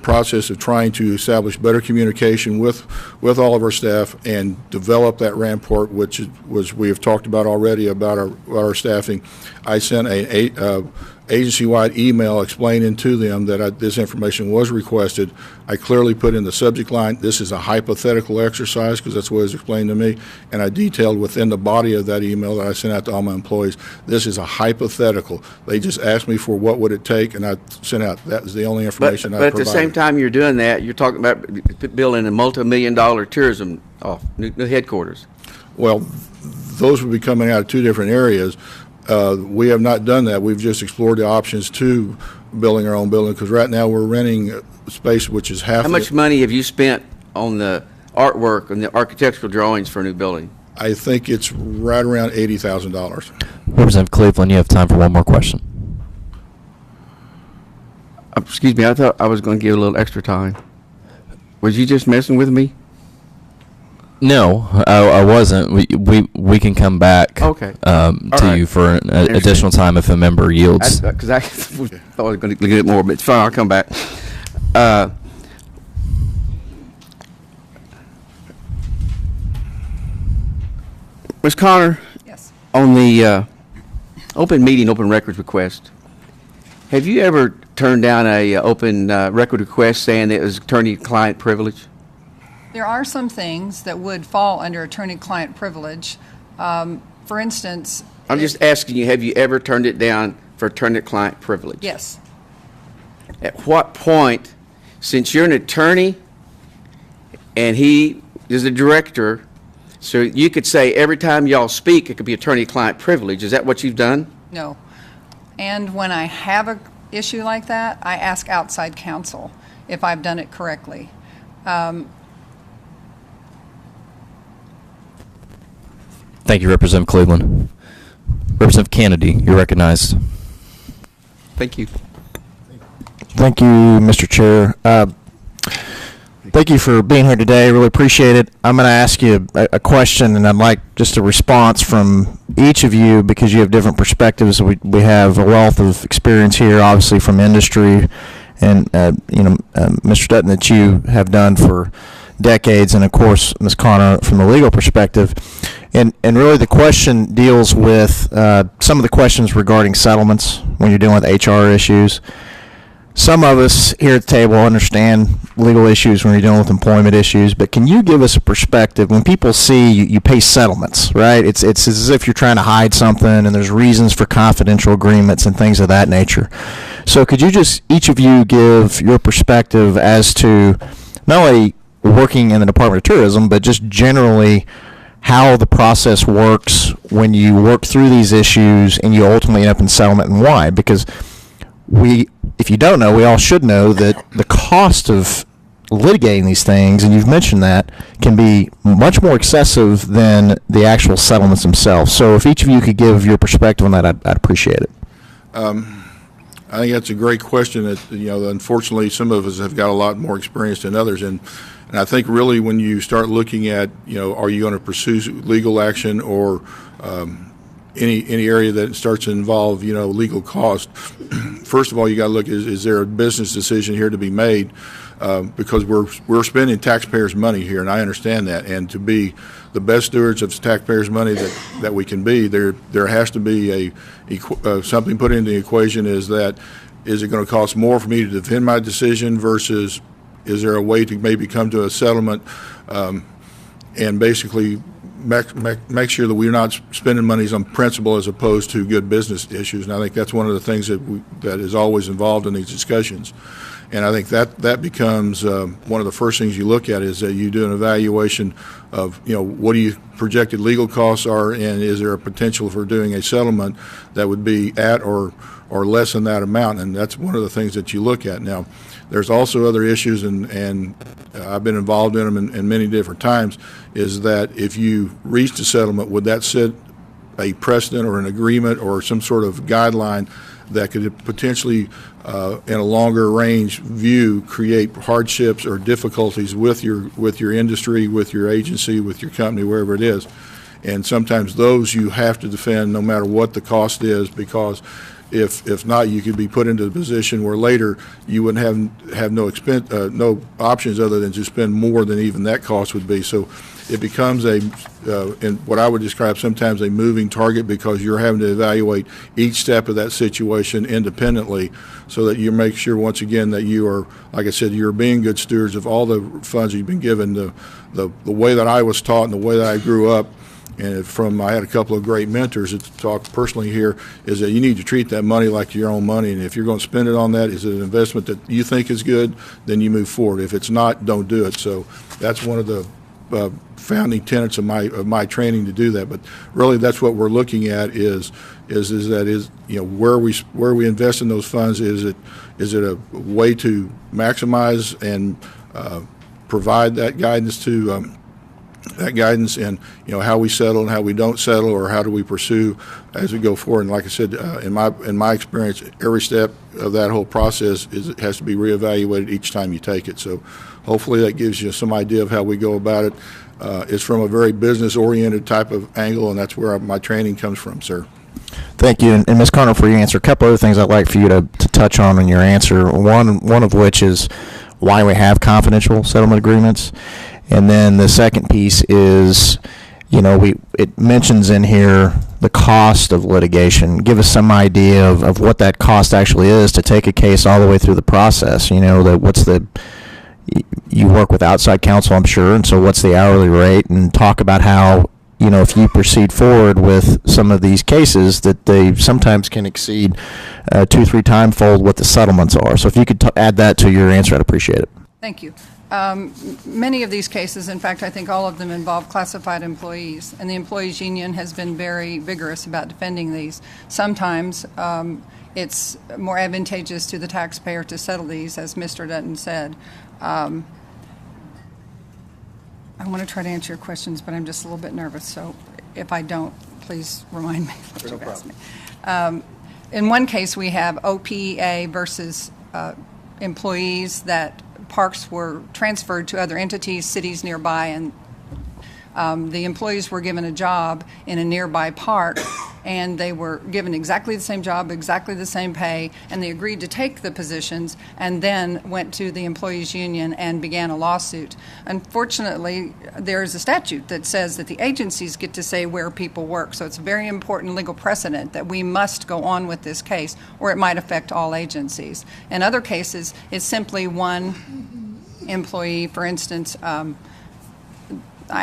S3: process of trying to establish better communication with all of our staff and develop that rapport, which was we have talked about already about our staffing, I sent a agency-wide email explaining to them that this information was requested. I clearly put in the subject line, this is a hypothetical exercise, because that's what was explained to me, and I detailed within the body of that email that I sent out to all my employees, this is a hypothetical. They just asked me for what would it take, and I sent out, that was the only information I
S9: But at
S3: provided.
S9: the same time you're doing that, you're talking about building a multi-million-dollar tourism new headquarters.
S3: Well, those would be coming out of two different areas. We have not done that. We've just explored the options to building our own building, because right now we're renting space which is half.
S9: How much money have you spent on the artwork and the architectural drawings for a new building?
S3: I think it's right around $80,000.
S1: Representative Cleveland, you have time for one more question.
S9: Excuse me, I thought I was going to give a little extra time. Was you just messing with me?
S1: No, I wasn't. We can come back
S9: Okay.
S1: to
S9: right.
S1: you for additional time if a member yields.
S9: Because I thought I was going to get it more, but it's fine, I'll come back. Ms. Connor,
S5: Yes.
S9: on the open meeting, open records request, have you ever turned down a open record request saying that it was attorney-client privilege?
S5: There are some things that would fall under attorney-client privilege. For instance.
S9: I'm just asking you, have you ever turned it down for attorney-client privilege?
S5: Yes.
S9: At what point, since you're an attorney and he is a director, so you could say every time y'all speak, it could be attorney-client privilege. Is that what you've done?
S5: No. And when I have an issue like that, I ask outside counsel if I've done it correctly.
S1: Thank you, Representative Cleveland. Representative Kennedy, you're recognized.
S9: Thank you.
S10: Thank you, Mr. Chair. Thank you for being here today. Really appreciate it. I'm going to ask you a question, and I'd like just a response from each of you because you have different perspectives. We have a wealth of experience here, obviously from industry, and Mr. Dutton, that you have done for decades, and of course, Ms. Connor, from the legal perspective. And really the question deals with some of the questions regarding settlements when you're dealing with HR issues. Some of us here at the table understand legal issues when you're dealing with employment issues, but can you give us a perspective when people see you pay settlements, right? It's as if you're trying to hide something, and there's reasons for confidential agreements and things of that nature. So could you just, each of you, give your perspective as to not only working in the Department of Tourism, but just generally how the process works when you work through these issues and you ultimately end up in settlement, and why? Because if you don't know, we all should know that the cost of litigating these things, and you've mentioned that, can be much more excessive than the actual settlements themselves. So if each of you could give your perspective on that, I'd appreciate it.
S3: I think that's a great question. That unfortunately, some of us have got a lot more experience than others, and I think really when you start looking at are you going to pursue legal action or any area that starts to involve legal cost. First of all, you got to look, is there a business decision here to be made? Because we're spending taxpayers' money here, and I understand that. And to be the best stewards of taxpayers' money that we can be, there has to be something put into the equation. Is it going to cost more for me to defend my decision versus is there a way to maybe come to a settlement and basically make sure that we're not spending monies on principle as opposed to good business issues. And I think that's one of the things that is always involved in these discussions. And I think that becomes one of the first things you look at is that you do an evaluation of, what do you projected legal costs are, and is there a potential for doing a settlement that would be at or less than that amount. And that's one of the things that you look at. Now, there's also other issues, and I've been involved in them in many different times, is that if you reached a settlement, would that set a precedent or an agreement or some sort of guideline that could potentially, in a longer range view, create hardships or difficulties with your industry, with your agency, with your company, wherever it is. And sometimes those you have to defend no matter what the cost is, because if not, you could be put into a position where later you wouldn't have no expense, no options other than to spend more than even that cost would be. So it becomes in what I would describe sometimes a moving target, because you're having to evaluate each step of that situation independently, so that you make sure, once again, that you are, like I said, you're being good stewards of all the funds you've been given. The way that I was taught and the way that I grew up, and I had a couple of great mentors that talk personally here, is that you need to treat that money like your own money, and if you're going to spend it on that, is it an investment that you think is good, then you move forward. If it's not, don't do it. So that's one of the founding tenets of my training, to do that. But really, that's what we're looking at is where we invest in those funds. Is it a way to maximize and provide that guidance to and how we settle and how we don't settle, or how do we pursue as we go forward. And like I said, in my experience, every step of that whole process has to be reevaluated each time you take it. So hopefully that gives you some idea of how we go about it. It's from a very business-oriented type of angle, and that's where my training comes from, sir.
S10: Thank you. And Ms. Connor, for your answer, a couple other things I'd like for you to touch on in your answer. One of which is why we have confidential settlement agreements. And then the second piece is, it mentions in here the cost of litigation. Give us some idea of what that cost actually is to take a case all the way through the process. You work with outside counsel, I'm sure, and so what's the hourly rate? And talk about how, if you proceed forward with some of these cases, that they sometimes can exceed 2-3 timefold what the settlements are. So if you could add that to your answer, I'd appreciate it.
S5: Thank you. Many of these cases, in fact, I think all of them involve classified employees, and the employees union has been very vigorous about defending these. Sometimes it's more advantageous to the taxpayer to settle these, as Mr. Dutton said. I want to try to answer your questions, but I'm just a little bit nervous, so if I don't, please remind me what you've asked me. In one case, we have OPEA versus employees that parks were transferred to other entities, cities nearby, and the employees were given a job in a nearby park, and they were given exactly the same job, exactly the same pay, and they agreed to take the positions, and then went to the employees union and began a lawsuit. Unfortunately, there is a statute that says that the agencies get to say where people work, so it's a very important legal precedent that we must go on with this case, or it might affect all agencies. In other cases, it's simply one employee. For instance, I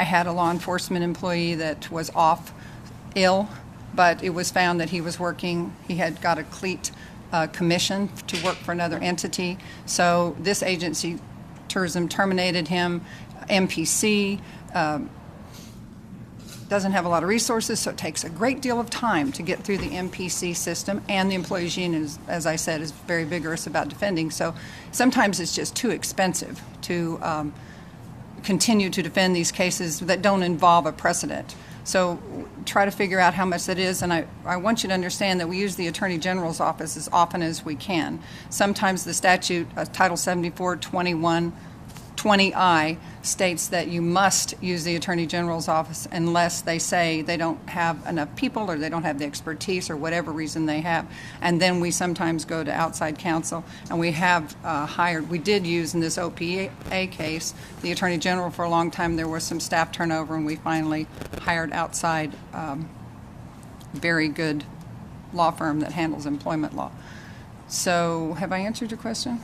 S5: had a law enforcement employee that was off ill, but it was found that he was working, he had got a CLEAT commission to work for another entity. So this agency, tourism, terminated him. MPC doesn't have a lot of resources, so it takes a great deal of time to get through the MPC system, and the employees union, as I said, is very vigorous about defending. So sometimes it's just too expensive to continue to defend these cases that don't involve a precedent. So try to figure out how much that is, and I want you to understand that we use the Attorney General's office as often as we can. Sometimes the statute, Title 74, 20I, states that you must use the Attorney General's office unless they say they don't have enough people, or they don't have the expertise, or whatever reason they have. And then we sometimes go to outside counsel, and we have we did use in this OPA case, the Attorney General for a long time. There was some staff turnover, and we finally hired outside very good law firm that handles employment law. So have I answered your question?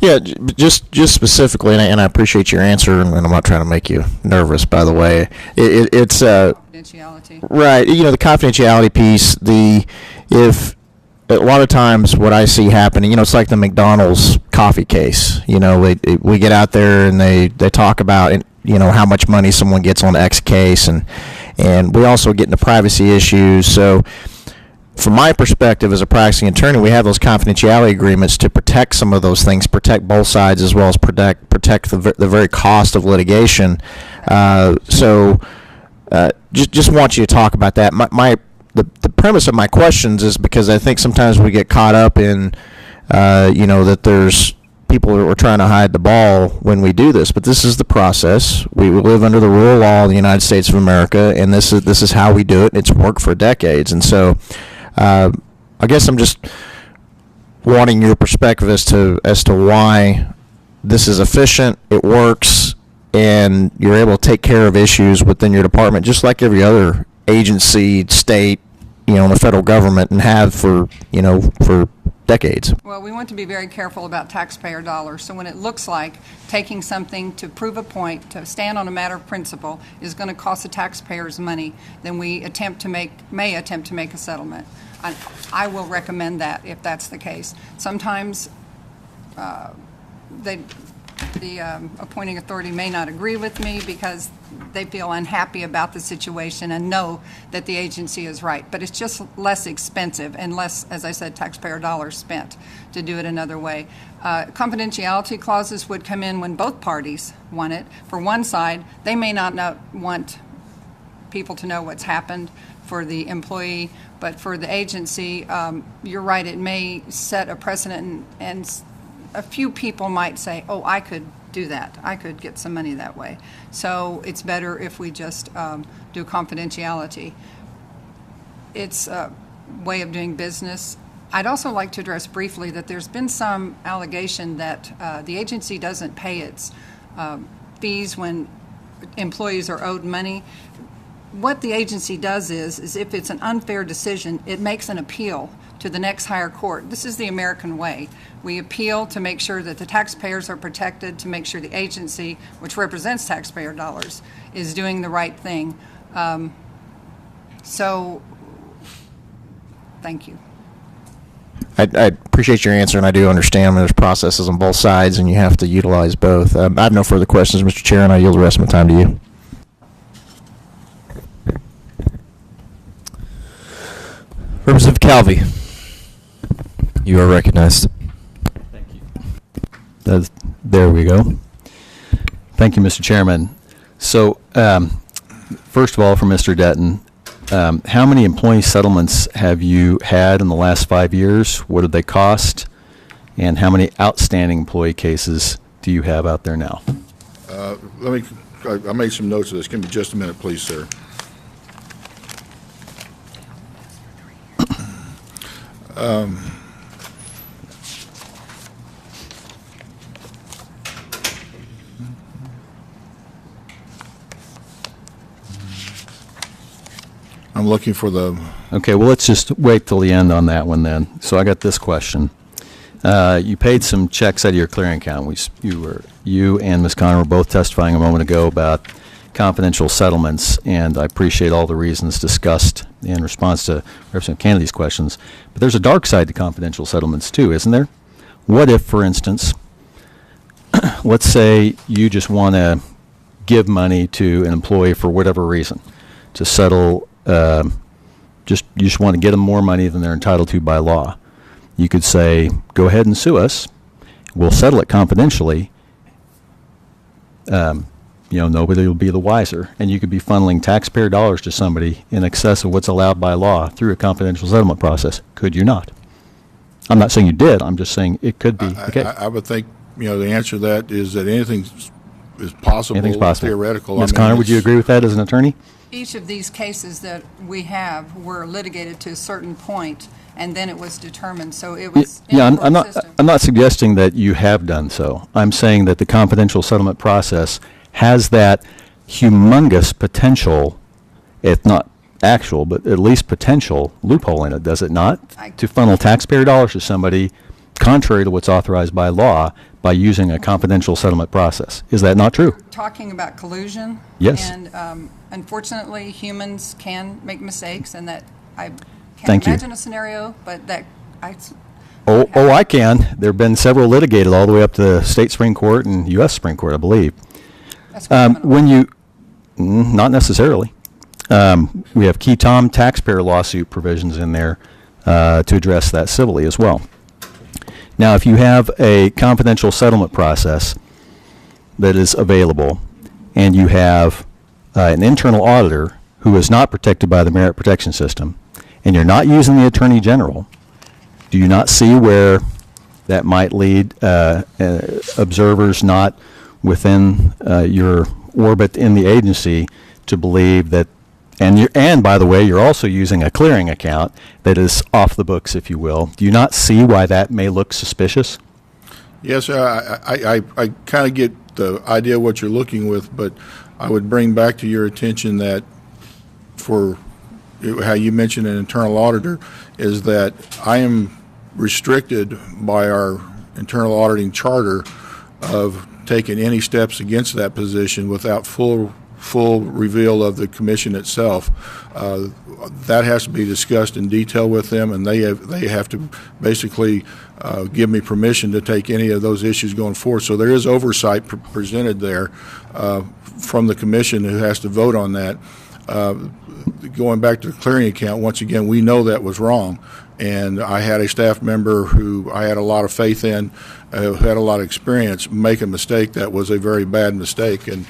S10: Yeah, just specifically, and I appreciate your answer, and I'm not trying to make you nervous, by the way. It's
S5: confidentiality.
S10: Right. The confidentiality piece. If a lot of times what I see happening, it's like the McDonald's coffee case. We get out there and they talk about how much money someone gets on X case, and we also get into privacy issues. So, from my perspective as a practicing attorney, we have those confidentiality agreements to protect some of those things, protect both sides, as well as protect the very cost of litigation. Just want you to talk about that. The premise of my questions is because I think sometimes we get caught up in, that there's people are trying to hide the ball when we do this, but this is the process. We live under the rule of law in the United States of America, and this is how we do it. It's worked for decades, and so I guess I'm just wanting your perspective as to why this is efficient, it works, and you're able to take care of issues within your department, just like every other agency, state, in the federal government, and have for decades.
S5: Well, we want to be very careful about taxpayer dollars. So when it looks like taking something to prove a point, to stand on a matter of principle, is going to cost the taxpayers money, then we may attempt to make a settlement. I will recommend that if that's the case. Sometimes the appointing authority may not agree with me because they feel unhappy about the situation and know that the agency is right. But it's just less expensive and less, as I said, taxpayer dollars spent to do it another way. Confidentiality clauses would come in when both parties want it. For one side, they may not want people to know what's happened for the employee, but for the agency, you're right, it may set a precedent, and a few people might say, oh, I could do that. I could get some money that way. So it's better if we just do confidentiality. It's a way of doing business. I'd also like to address briefly that there's been some allegation that the agency doesn't pay its fees when employees are owed money. What the agency does is if it's an unfair decision, it makes an appeal to the next higher court. This is the American way. We appeal to make sure that the taxpayers are protected, to make sure the agency, which represents taxpayer dollars, is doing the right thing. So, thank you.
S10: I appreciate your answer, and I do understand there's processes on both sides, and you have to utilize both. I have no further questions, Mr. Chair, and I yield the rest of my time to you.
S1: Representative Calvi, you are recognized.
S11: Thank you. There we go. Thank you, Mr. Chairman. So, first of all, for Mr. Detton, how many employee settlements have you had in the last 5 years? What did they cost? And how many outstanding employee cases do you have out there now?
S3: I made some notes of this. Give me just a minute, please, sir. I'm looking for the...
S11: Okay, well, let's just wait till the end on that one then. So I got this question. You paid some checks out of your clearing account. You and Ms. Connor were both testifying a moment ago about confidential settlements, and I appreciate all the reasons discussed in response to Representative Kennedy's questions. But there's a dark side to confidential settlements too, isn't there? What if, for instance, let's say you just want to give money to an employee for whatever reason to settle, you just want to get them more money than they're entitled to by law. You could say, go ahead and sue us. We'll settle it confidentially. Nobody will be the wiser. And you could be funneling taxpayer dollars to somebody in excess of what's allowed by law through a confidential settlement process. Could you not? I'm not saying you did. I'm just saying it could be the case.
S3: I would think, the answer to that is that anything is possible.
S11: Anything's possible.
S3: Theoretical.
S11: Ms. Connor, would you agree with that as an attorney?
S5: Each of these cases that we have were litigated to a certain point, and then it was determined. So it was in the court system.
S11: I'm not suggesting that you have done so. I'm saying that the confidential settlement process has that humongous potential, if not actual, but at least potential loophole in it, does it not? To funnel taxpayer dollars to somebody contrary to what's authorized by law by using a confidential settlement process. Is that not true?
S5: Talking about collusion.
S11: Yes.
S5: And unfortunately, humans can make mistakes, and that I can't
S11: Thank you.
S5: imagine a scenario, but that I.
S11: Oh, I can. There have been several litigated all the way up to the state Supreme Court and U.S. Supreme Court, I believe.
S5: That's criminal.
S11: When you, not necessarily. We have key Tom taxpayer lawsuit provisions in there to address that civilly as well. Now, if you have a confidential settlement process that is available, and you have an internal auditor who is not protected by the merit protection system, and you're not using the Attorney General, do you not see where that might lead observers not within your orbit in the agency to believe that, and by the way, you're also using a clearing account that is off the books, if you will. Do you not see why that may look suspicious?
S3: Yes, sir. I kind of get the idea of what you're looking with, but I would bring back to your attention that for how you mentioned an internal auditor is that I am restricted by our internal auditing charter of taking any steps against that position without full reveal of the commission itself. That has to be discussed in detail with them, and they have to basically give me permission to take any of those issues going forward. So there is oversight presented there from the commission who has to vote on that. Going back to the clearing account, once again, we know that was wrong. And I had a staff member who I had a lot of faith in, who had a lot of experience, make a mistake that was a very bad mistake. And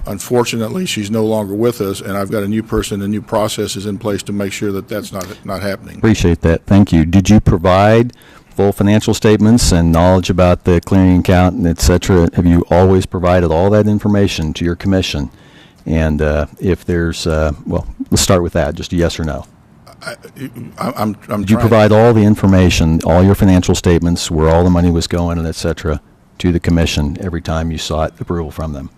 S3: unfortunately, she's no longer with us, and I've got a new person and new processes in place to make sure that that's not happening.
S11: Appreciate that. Thank you. Did you provide full financial statements and knowledge about the clearing account and et cetera? Have you always provided all that information to your commission? And if there's, well, let's start with that, just a yes or no.
S3: I'm
S11: Did you provide all the information, all your financial statements, where all the money was going and et cetera, to the commission every time you sought approval from them?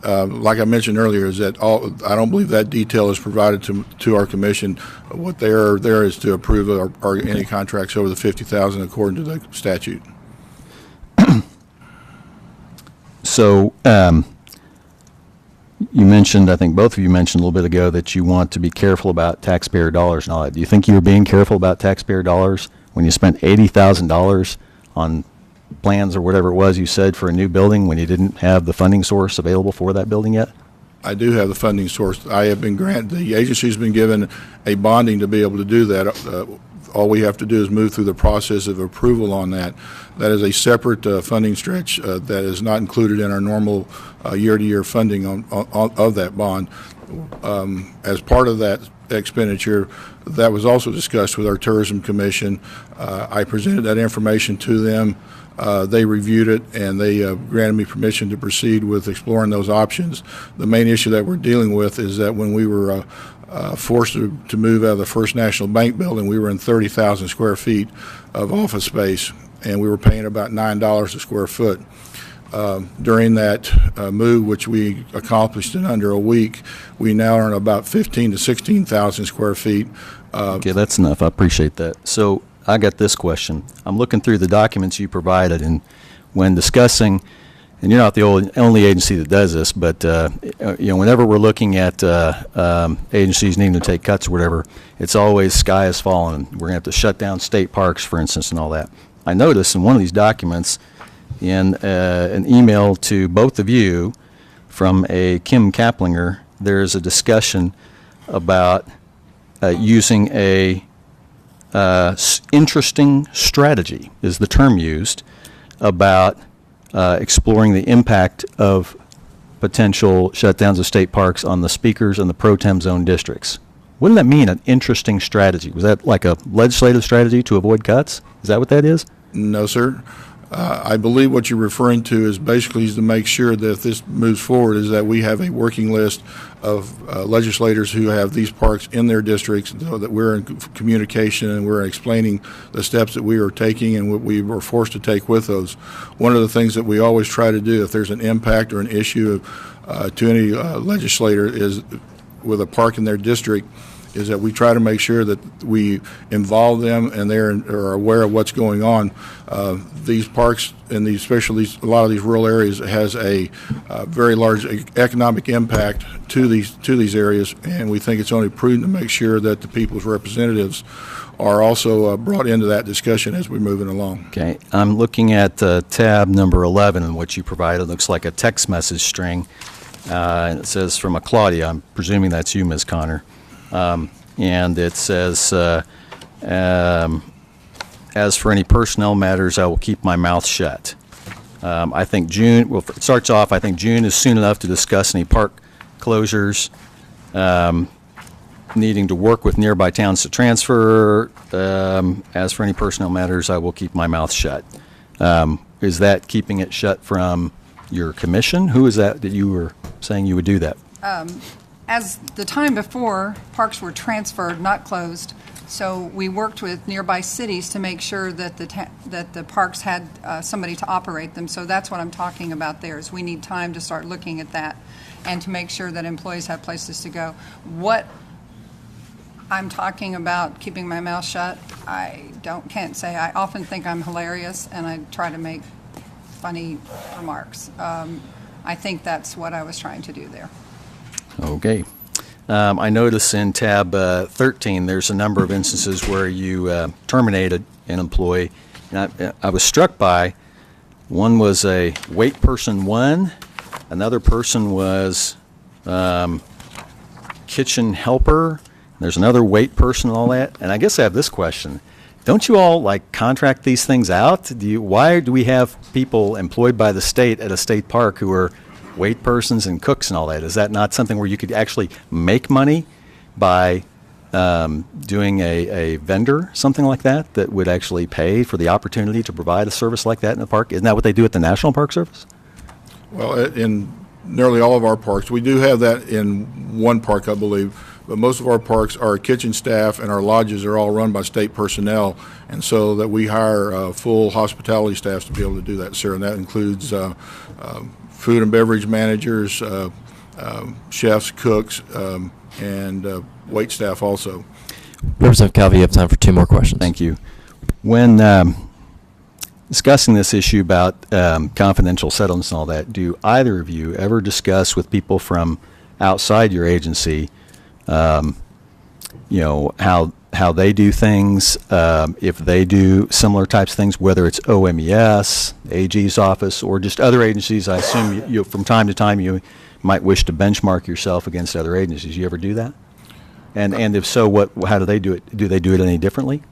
S3: Like I mentioned earlier, is that I don't believe that detail is provided to our commission. What there is to approve any contracts over the $50,000 according to the statute.
S11: So you mentioned, I think both of you mentioned a little bit ago, that you want to be careful about taxpayer dollars and all that. Do you think you were being careful about taxpayer dollars when you spent $80,000 on plans or whatever it was you said for a new building when you didn't have the funding source available for that building yet?
S3: I do have the funding source. I have been the agency's been given a bonding to be able to do that. All we have to do is move through the process of approval on that. That is a separate funding stretch that is not included in our normal year-to-year funding of that bond. As part of that expenditure, that was also discussed with our Tourism Commission. I presented that information to them. They reviewed it, and they granted me permission to proceed with exploring those options. The main issue that we're dealing with is that when we were forced to move out of the First National Bank building, we were in 30,000 square feet of office space, and we were paying about $9 a square foot. During that move, which we accomplished in under a week, we now are in about 15 to 16,000 square feet.
S11: Okay, that's enough. I appreciate that. So I got this question. I'm looking through the documents you provided, and when discussing, and you're not the only agency that does this, but whenever we're looking at agencies needing to take cuts or whatever, it's always sky is falling. We're going to have to shut down state parks, for instance, and all that. I noticed in one of these documents, in an email to both of you from a Kim Kaplinger, there's a discussion about using a interesting strategy, is the term used, about exploring the impact of potential shutdowns of state parks on the speakers and the pro tem zone districts. What does that mean, an interesting strategy? Was that like a legislative strategy to avoid cuts? Is that what that is?
S3: No, sir. I believe what you're referring to is basically to make sure that if this moves forward is that we have a working list of legislators who have these parks in their districts, so that we're in communication and we're explaining the steps that we are taking and what we were forced to take with those. One of the things that we always try to do if there's an impact or an issue to any legislator is with a park in their district is that we try to make sure that we involve them and are aware of what's going on. These parks, and especially a lot of these rural areas, has a very large economic impact to these areas, and we think it's only prudent to make sure that the people's representatives are also brought into that discussion as we're moving along.
S11: Okay, I'm looking at tab number 11, and what you provided looks like a text message string, and it says from a Claudia. I'm presuming that's you, Ms. Connor. And it says, as for any personnel matters, I will keep my mouth shut. I think June, well, it starts off, I think June is soon enough to discuss any park closures, needing to work with nearby towns to transfer. As for any personnel matters, I will keep my mouth shut. Is that keeping it shut from your commission? Who is that you were saying you would do that?
S5: As the time before, parks were transferred, not closed, so we worked with nearby cities to make sure that the parks had somebody to operate them. So that's what I'm talking about there, is we need time to start looking at that and to make sure that employees have places to go. What I'm talking about, keeping my mouth shut, can't say. I often think I'm hilarious, and I try to make funny remarks. I think that's what I was trying to do there.
S11: Okay. I notice in tab 13, there's a number of instances where you terminated an employee. And I was struck by, one was a wait person 1, another person was kitchen helper, there's another wait person and all that. And I guess I have this question. Don't you all like contract these things out? Why do we have people employed by the state at a state park who are wait persons and cooks and all that? Is that not something where you could actually make money by doing a vendor, something like that, that would actually pay for the opportunity to provide a service like that in the park? Isn't that what they do at the National Park Service?
S3: Well, in nearly all of our parks, we do have that in one park, I believe, but most of our parks, our kitchen staff and our lodges are all run by state personnel, and so that we hire full hospitality staffs to be able to do that, sir, and that includes food and beverage managers, chefs, cooks, and wait staff also.
S1: Representative Calvi, you have time for 2 more questions.
S11: Thank you. When discussing this issue about confidential settlements and all that, do either of you ever discuss with people from outside your agency, how they do things, if they do similar types of things, whether it's OMES, AG's office, or just other agencies? I assume you from time to time you might wish to benchmark yourself against other agencies. You ever do that? And if so, how do they do it? Do they do it any differently?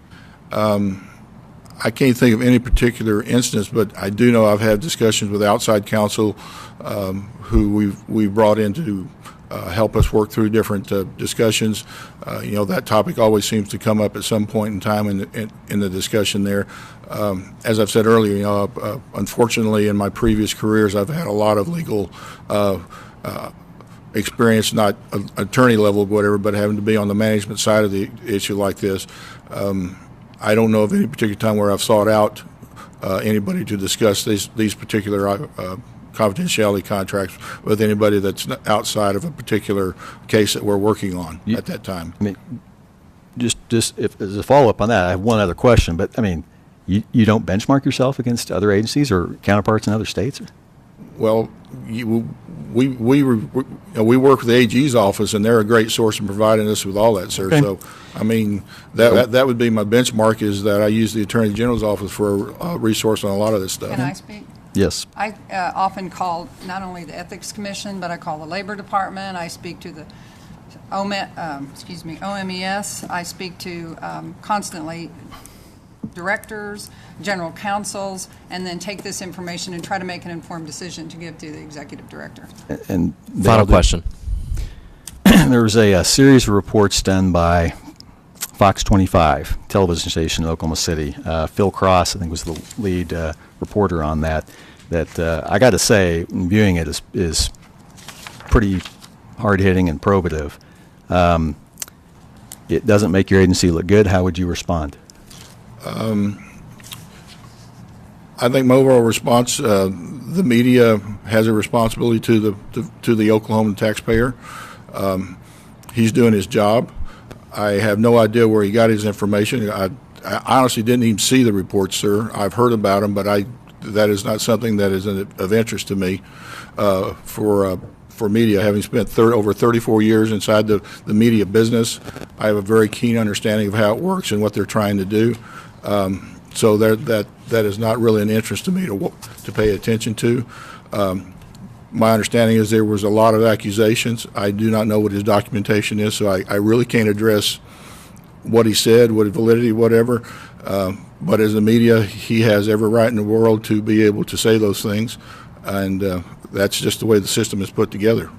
S3: I can't think of any particular instance, but I do know I've had discussions with outside counsel who we've brought in to help us work through different discussions. That topic always seems to come up at some point in time in the discussion there. As I've said earlier, unfortunately in my previous careers I've had a lot of legal experience, not attorney level, whatever, but having to be on the management side of the issue like this. I don't know of any particular time where I've sought out anybody to discuss these particular confidentiality contracts with anybody that's outside of a particular case that we're working on at that time.
S11: I mean, just if, as a follow-up on that, I have one other question, but I mean, you don't benchmark yourself against other agencies or counterparts in other states?
S3: Well, we work with the AG's office, and they're a great source in providing us with all that, sir.
S11: Okay.
S3: So, I mean, that would be my benchmark, is that I use the Attorney General's office for a resource on a lot of this stuff.
S5: Can I speak?
S11: Yes.
S5: I often call not only the Ethics Commission, but I call the Labor Department. I speak to the OMES. I speak to constantly directors, general counsels, and then take this information and try to make an informed decision to give to the executive director.
S11: And
S1: Final question.
S11: There was a series of reports done by Fox 25 television station in Oklahoma City. Phil Cross, I think, was the lead reporter on that. I got to say, viewing it is pretty hard-hitting and probative. It doesn't make your agency look good. How would you respond?
S3: I think my overall response, the media has a responsibility to the Oklahoma taxpayer. He's doing his job. I have no idea where he got his information. I honestly didn't even see the reports, sir. I've heard about them, but that is not something that is of interest to me for media. Having spent over 34 years inside the media business, I have a very keen understanding of how it works and what they're trying to do. So that is not really an interest to me to pay attention to. My understanding is there was a lot of accusations. I do not know what his documentation is, so I really can't address what he said, what validity, whatever. But as the media, he has every right in the world to be able to say those things, and that's just the way the system is put together.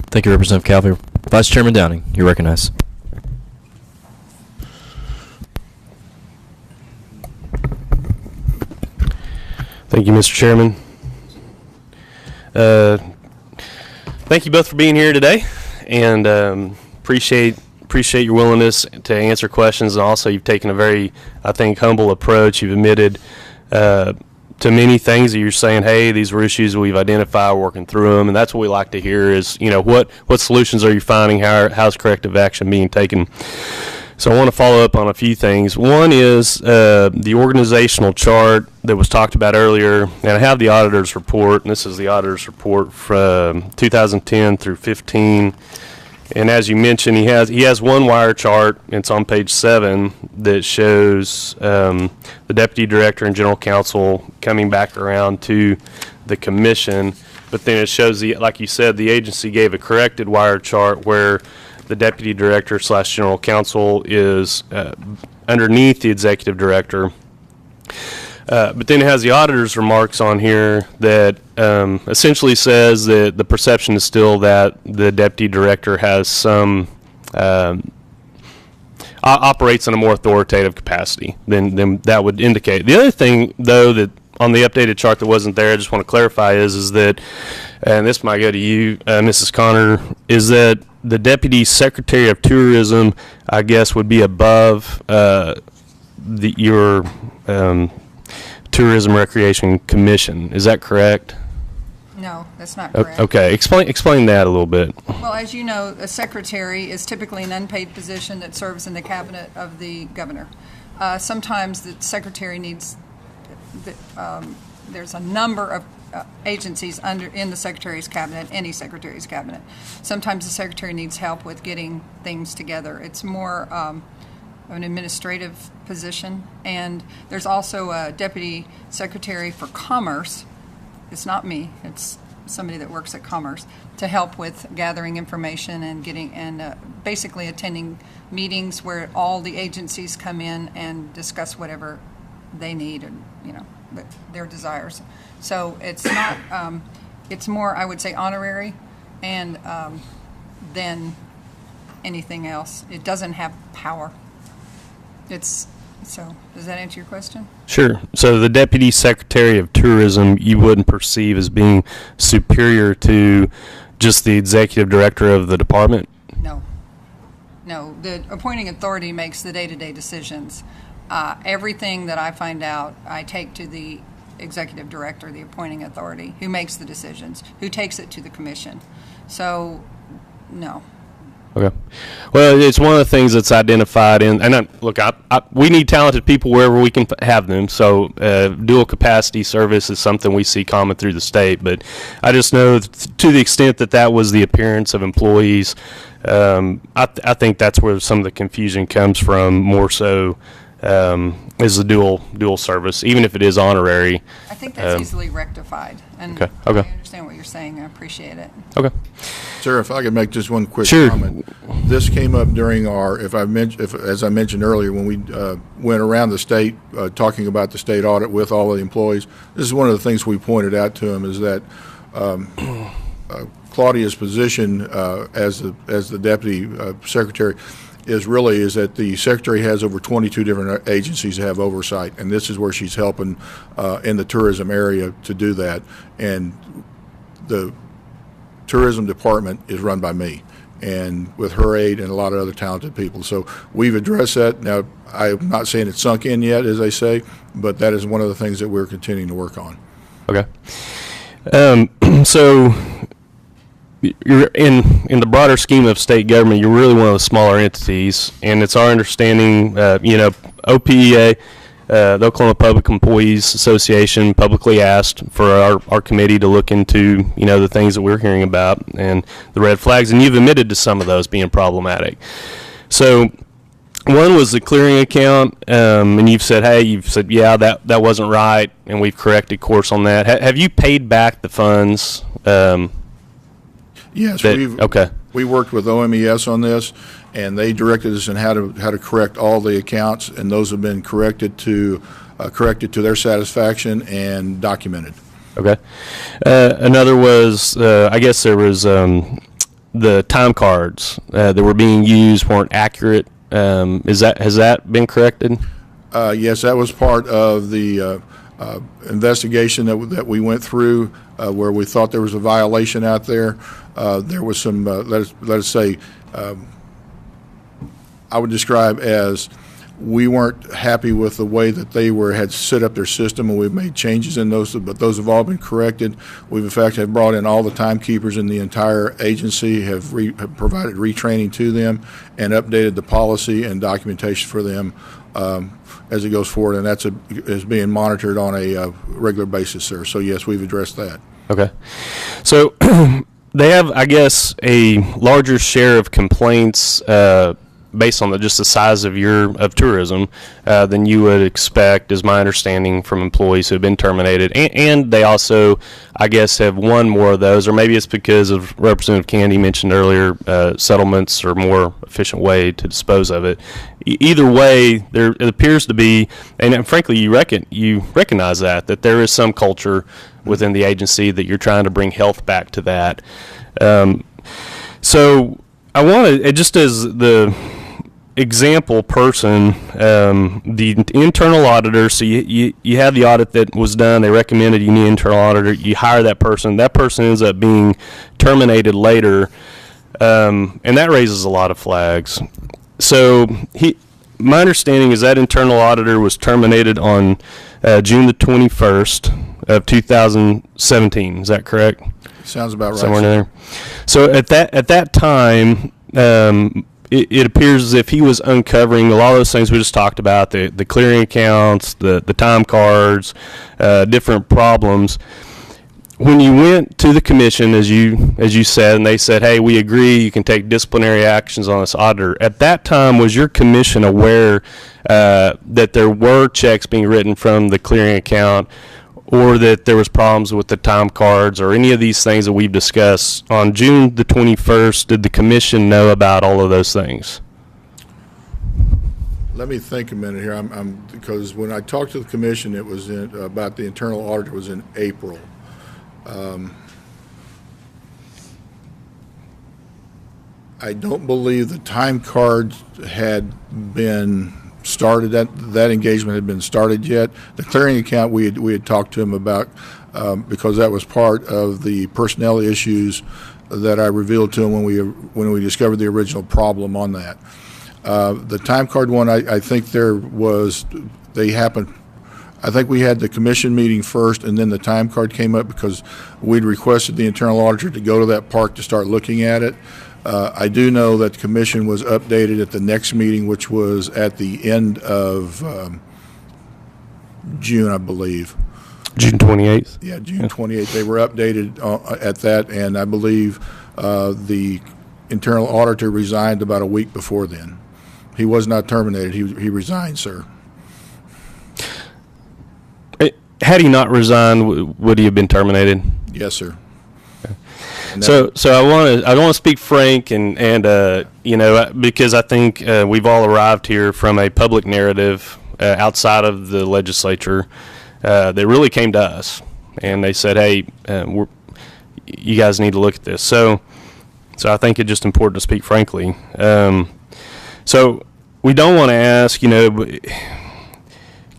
S1: Thank you, Representative Calvi. Vice Chairman Downing, you're recognized.
S12: Thank you, Mr. Chairman. Thank you both for being here today, and appreciate your willingness to answer questions. And also, you've taken a very, I think, humble approach. You've admitted to many things that you're saying, hey, these were issues we've identified, we're working through them, and that's what we like to hear is, what solutions are you finding, how's corrective action being taken? So I want to follow up on a few things. One is the organizational chart that was talked about earlier, and I have the auditor's report, and this is the auditor's report from 2010 through 15. And as you mentioned, he has one wire chart. It's on page 7 that shows the deputy director and general counsel coming back around to the commission. But then it shows like you said, the agency gave a corrected wire chart where the deputy director / general counsel is underneath the executive director. But then it has the auditor's remarks on here that essentially says that the perception is still that the deputy director has some operates in a more authoritative capacity than that would indicate. The other thing, though, that on the updated chart that wasn't there, I just want to clarify is that, and this might go to you, Mrs. Connor, is that the deputy secretary of tourism, I guess, would be above your Tourism Recreation Commission. Is that correct?
S5: No, that's not correct.
S12: Okay, explain that a little bit.
S5: Well, as you know, a secretary is typically an unpaid position that serves in the cabinet of the governor. Sometimes the secretary needs, there's a number of agencies in the secretary's cabinet, any secretary's cabinet. Sometimes the secretary needs help with getting things together. It's more an administrative position, and there's also a deputy secretary for commerce. It's not me, it's somebody that works at Commerce to help with gathering information and basically attending meetings where all the agencies come in and discuss whatever they need and their desires. So it's not it's more, I would say, honorary and than anything else. It doesn't have power. So does that answer your question?
S12: Sure. So the Deputy Secretary of Tourism you wouldn't perceive as being superior to just the Executive Director of the department?
S5: No. The appointing authority makes the day-to-day decisions. Everything that I find out, I take to the Executive Director, the appointing authority, who makes the decisions, who takes it to the commission. So, no.
S12: Okay. Well, it's one of the things that's identified we need talented people wherever we can have them. So dual capacity service is something we see common through the state. But I just know to the extent that was the appearance of employees, I think that's where some of the confusion comes from more so is the dual service, even if it is honorary.
S5: I think that's easily rectified. And
S12: okay.
S5: I understand what you're saying. I appreciate it.
S12: Okay.
S3: Sir, if I could make just one quick
S12: Sure.
S3: comment. This came up during our, as I mentioned earlier, when we went around the state talking about the state audit with all of the employees. This is one of the things we pointed out to them is that Claudia's position as the deputy secretary is that the secretary has over 22 different agencies that have oversight, and this is where she's helping in the tourism area to do that. And the tourism department is run by me, and with her aid and a lot of other talented people. So we've addressed that. Now, I'm not saying it's sunk in yet, as they say, but that is one of the things that we're continuing to work on.
S12: Okay. So you're in the broader scheme of state government, you're really one of the smaller entities, and it's our understanding, OPEA, the Oklahoma Public Employees Association, publicly asked for our committee to look into, the things that we're hearing about and the red flags, and you've admitted to some of those being problematic. So one was the clearing account, and you've said, yeah, that wasn't right, and we've corrected course on that. Have you paid back the funds?
S3: Yes,
S12: okay.
S3: We worked with OMES on this, and they directed us on how to correct all the accounts, and those have been corrected to their satisfaction and documented.
S12: Okay. Another was, I guess there was the time cards that were being used weren't accurate. Has that been corrected?
S3: Yes, that was part of the investigation that we went through where we thought there was a violation out there. There was some, let us say, I would describe as we weren't happy with the way that they had set up their system, and we've made changes in those, but those have all been corrected. We've in fact have brought in all the timekeepers in the entire agency, have provided retraining to them, and updated the policy and documentation for them as it goes forward, and that's is being monitored on a regular basis, sir. So yes, we've addressed that.
S12: Okay. So they have, I guess, a larger share of complaints based on just the size of tourism than you would expect, is my understanding, from employees who have been terminated. And they also, I guess, have won more of those, or maybe it's because of Representative Candy mentioned earlier, settlements are a more efficient way to dispose of it. Either way, there it appears to be, and frankly, you recognize that there is some culture within the agency that you're trying to bring health back to that. So I want to, just as the example person, the internal auditor, so you had the audit that was done, they recommended you need an internal auditor, you hire that person ends up being terminated later, and that raises a lot of flags. So my understanding is that internal auditor was terminated on June the 21st of 2017. Is that correct?
S3: Sounds about right.
S12: Somewhere in there. So at that time, it appears as if he was uncovering a lot of those things we just talked about, the clearing accounts, the time cards, different problems. When you went to the commission, as you said, and they said, hey, we agree, you can take disciplinary actions on this auditor. At that time, was your commission aware that there were checks being written from the clearing account, or that there was problems with the time cards, or any of these things that we've discussed? On June the 21st, did the commission know about all of those things?
S3: Let me think a minute here. Because when I talked to the commission, it was about the internal audit was in April. I don't believe the time cards had been started. That engagement had been started yet. The clearing account we had talked to him about because that was part of the personnel issues that I revealed to him when we discovered the original problem on that. The time card one, I think they happened. I think we had the commission meeting first, and then the time card came up because we'd requested the internal auditor to go to that park to start looking at it. I do know that the commission was updated at the next meeting, which was at the end of June, I believe.
S12: June 28th?
S3: Yeah, June 28th. They were updated at that, and I believe the internal auditor resigned about a week before then. He was not terminated. He resigned, sir.
S12: Had he not resigned, would he have been terminated?
S3: Yes, sir.
S12: So I want to speak frank and because I think we've all arrived here from a public narrative outside of the legislature that really came to us, and they said, hey, you guys need to look at this. So I think it's just important to speak frankly. So we don't want to ask,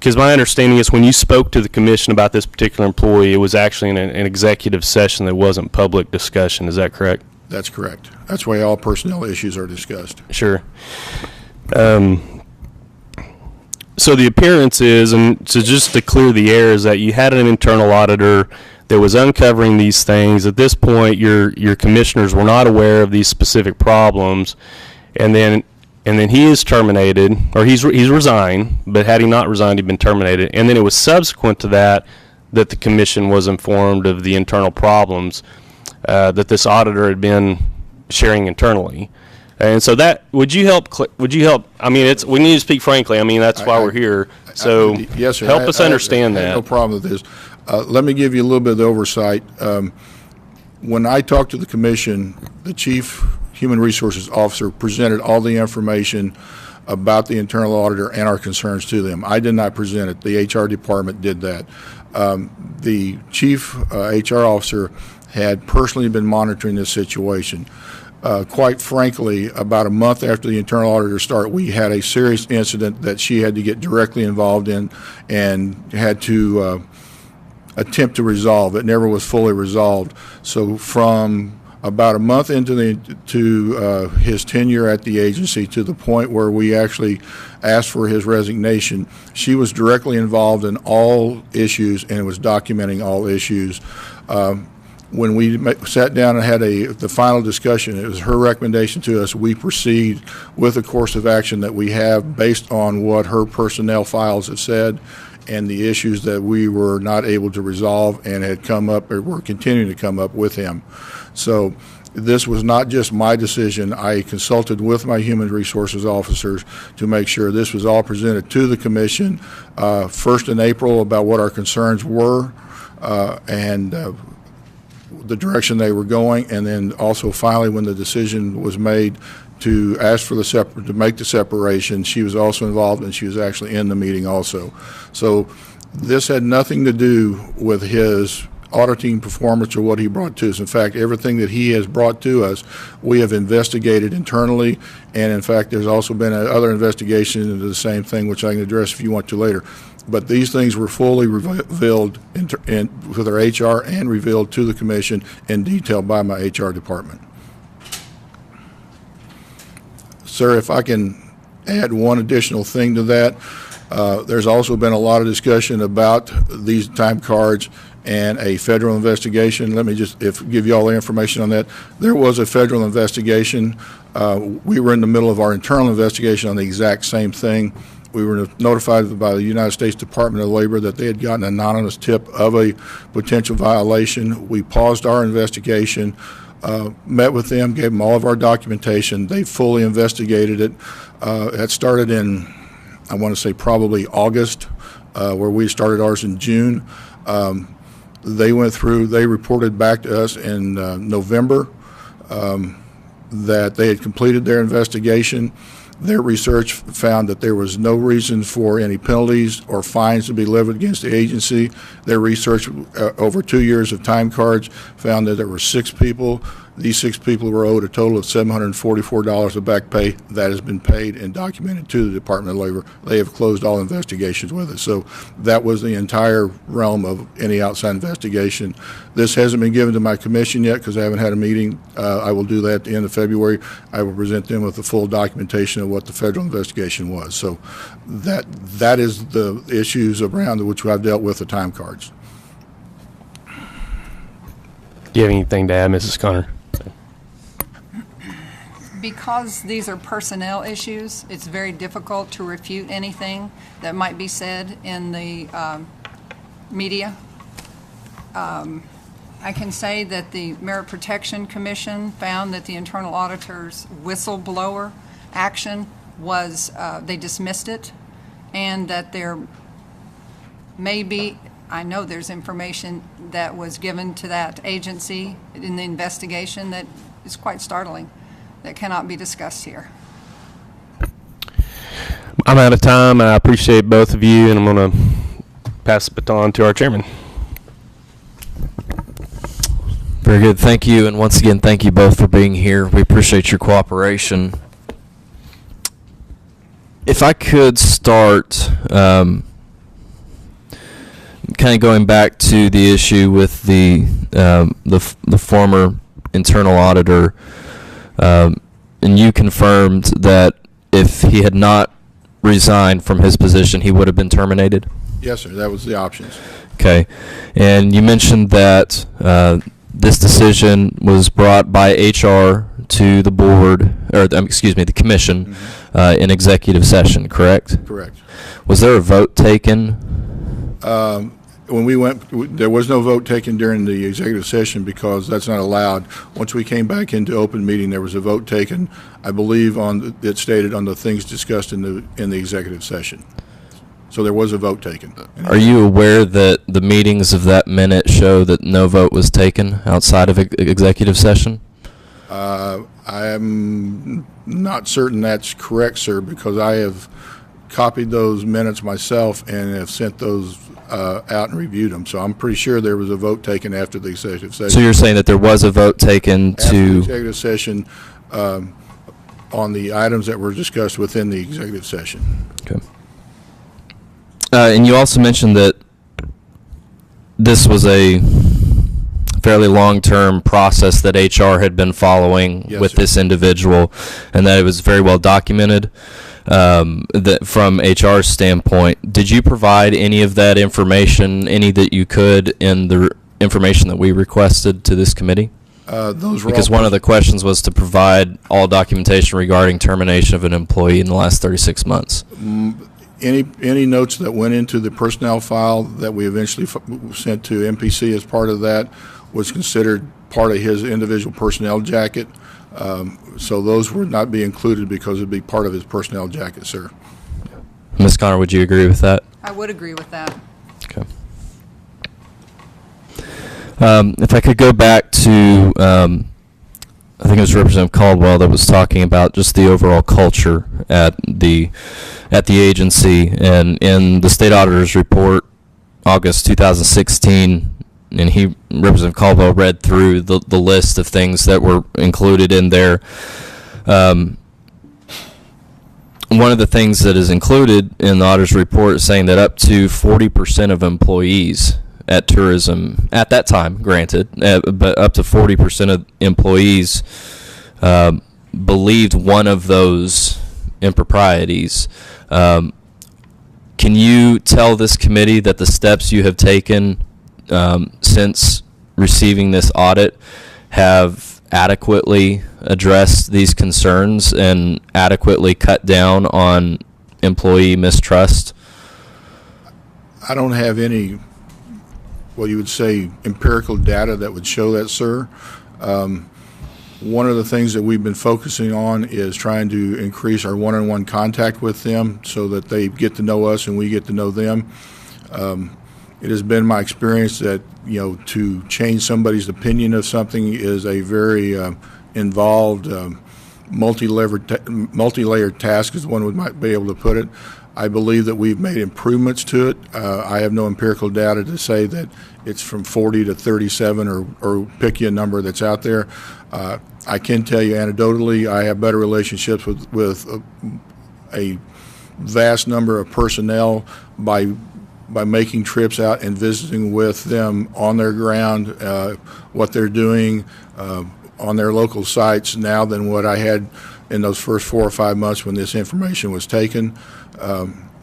S12: because my understanding is when you spoke to the commission about this particular employee, it was actually in an executive session that wasn't public discussion. Is that correct?
S3: That's correct. That's why all personnel issues are discussed.
S12: Sure. So the appearance is, and so just to clear the air, is that you had an internal auditor that was uncovering these things. At this point, your commissioners were not aware of these specific problems, and then he is terminated, or he's resigned, but had he not resigned, he'd been terminated. And then it was subsequent to that the commission was informed of the internal problems that this auditor had been sharing internally. And so would you help? I mean, we need to speak frankly. I mean, that's why we're here. So
S3: yes, sir.
S12: Help us understand
S3: I
S12: that.
S3: have no problem with this. Let me give you a little bit of the oversight. When I talked to the commission, the chief Human Resources Officer presented all the information about the internal auditor and our concerns to them. I did not present it. The HR department did that. The chief HR officer had personally been monitoring this situation. quite frankly, about a month after the internal auditor started, we had a serious incident that she had to get directly involved in and had to attempt to resolve. It never was fully resolved. So from about a month into his tenure at the agency to the point where we actually asked for his resignation, she was directly involved in all issues and was documenting all issues. When we sat down and had the final discussion, it was her recommendation to us we proceed with a course of action that we have based on what her personnel files have said and the issues that we were not able to resolve and had come up or were continuing to come up with him. So this was not just my decision. I consulted with my human resources officers to make sure this was all presented to the commission first in April about what our concerns were and the direction they were going, and then also finally when the decision was made to ask for to make the separation, she was also involved and she was actually in the meeting also. So this had nothing to do with his auditing performance or what he brought to us. In fact, everything that he has brought to us, we have investigated internally, and in fact, there's also been other investigation into the same thing, which I can address if you want to later. But these things were fully revealed with our HR and revealed to the commission in detail by my HR department. Sir, if I can add one additional thing to that, there's also been a lot of discussion about these time cards and a federal investigation. Let me just give you all the information on that. There was a federal investigation. We were in the middle of our internal investigation on the exact same thing. We were notified by the United States Department of Labor that they had gotten an anonymous tip of a potential violation. We paused our investigation, met with them, gave them all of our documentation. They fully investigated it. That started in, I want to say, probably August, where we started ours in June. They went through, they reported back to us in November that they had completed their investigation. Their research found that there was no reason for any penalties or fines to be levied against the agency. Their research over 2 years of time cards found that there were 6 people. These 6 people were owed a total of $744 of back pay. That has been paid and documented to the Department of Labor. They have closed all investigations with us. So that was the entire realm of any outside investigation. This hasn't been given to my commission yet because I haven't had a meeting. I will do that at the end of February. I will present them with the full documentation of what the federal investigation was. So that is the issues around which I've dealt with the time cards.
S12: Do you have anything to add, Mrs. Connor?
S5: Because these are personnel issues, it's very difficult to refute anything that might be said in the media. I can say that the Merit Protection Commission found that the internal auditor's whistleblower action was, they dismissed it, and that there may be, I know there's information that was given to that agency in the investigation that is quite startling, that cannot be discussed here.
S12: I'm out of time. I appreciate both of you, and I'm going to pass the baton to our chairman.
S1: Very good. Thank you. And once again, thank you both for being here. We appreciate your cooperation. If I could start kind of going back to the issue with the former internal auditor, and you confirmed that if he had not resigned from his position, he would have been terminated?
S3: Yes, sir. That was the options.
S1: Okay. And you mentioned that this decision was brought by HR to the board, or excuse me, the commission, in executive session, correct?
S3: Correct.
S1: Was there a vote taken?
S3: When we went, there was no vote taken during the executive session because that's not allowed. Once we came back into open meeting, there was a vote taken, I believe, it stated on the things discussed in the executive session. So there was a vote taken.
S1: Are you aware that the meetings of that minute show that no vote was taken outside of executive session?
S3: I am not certain that's correct, sir, because I have copied those minutes myself and have sent those out and reviewed them. So I'm pretty sure there was a vote taken after the executive session.
S1: So you're saying that there was a vote taken
S3: After the
S1: to...
S3: executive session on the items that were discussed within the executive session.
S1: Okay. And you also mentioned that this was a fairly long-term process that HR had been following
S3: Yes,
S1: with
S3: sir.
S1: this individual, and that it was very well documented. That from HR's standpoint, did you provide any of that information, any that you could, in the information that we requested to this committee?
S3: Those were
S1: Because
S3: all
S1: one of the questions was to provide all documentation regarding termination of an employee in the last 36 months.
S3: any notes that went into the personnel file that we eventually sent to MPC as part of that was considered part of his individual personnel jacket. So those would not be included because it would be part of his personnel jacket, sir.
S1: Ms. Connor, would you agree with that?
S5: I would agree with that.
S1: Okay. If I could go back to, I think it was Representative Caldwell that was talking about just the overall culture at the agency, and in the state auditor's report, August 2016, and Representative Caldwell read through the list of things that were included in there. One of the things that is included in the auditor's report is saying that up to 40% of employees at tourism, at that time, granted, but up to 40% of employees believed one of those improprieties. Can you tell this committee that the steps you have taken since receiving this audit have adequately addressed these concerns and adequately cut down on employee mistrust?
S3: I don't have any, what you would say, empirical data that would show that, sir. One of the things that we've been focusing on is trying to increase our one-on-one contact with them so that they get to know us and we get to know them. It has been my experience that, to change somebody's opinion of something is a very involved, multi-layered task, as one might be able to put it. I believe that we've made improvements to it. I have no empirical data to say that it's from 40 to 37 or pick you a number that's out there. I can tell you anecdotally, I have better relationships with a vast number of personnel by making trips out and visiting with them on their ground, what they're doing on their local sites now than what I had in those first 4 or 5 months when this information was taken.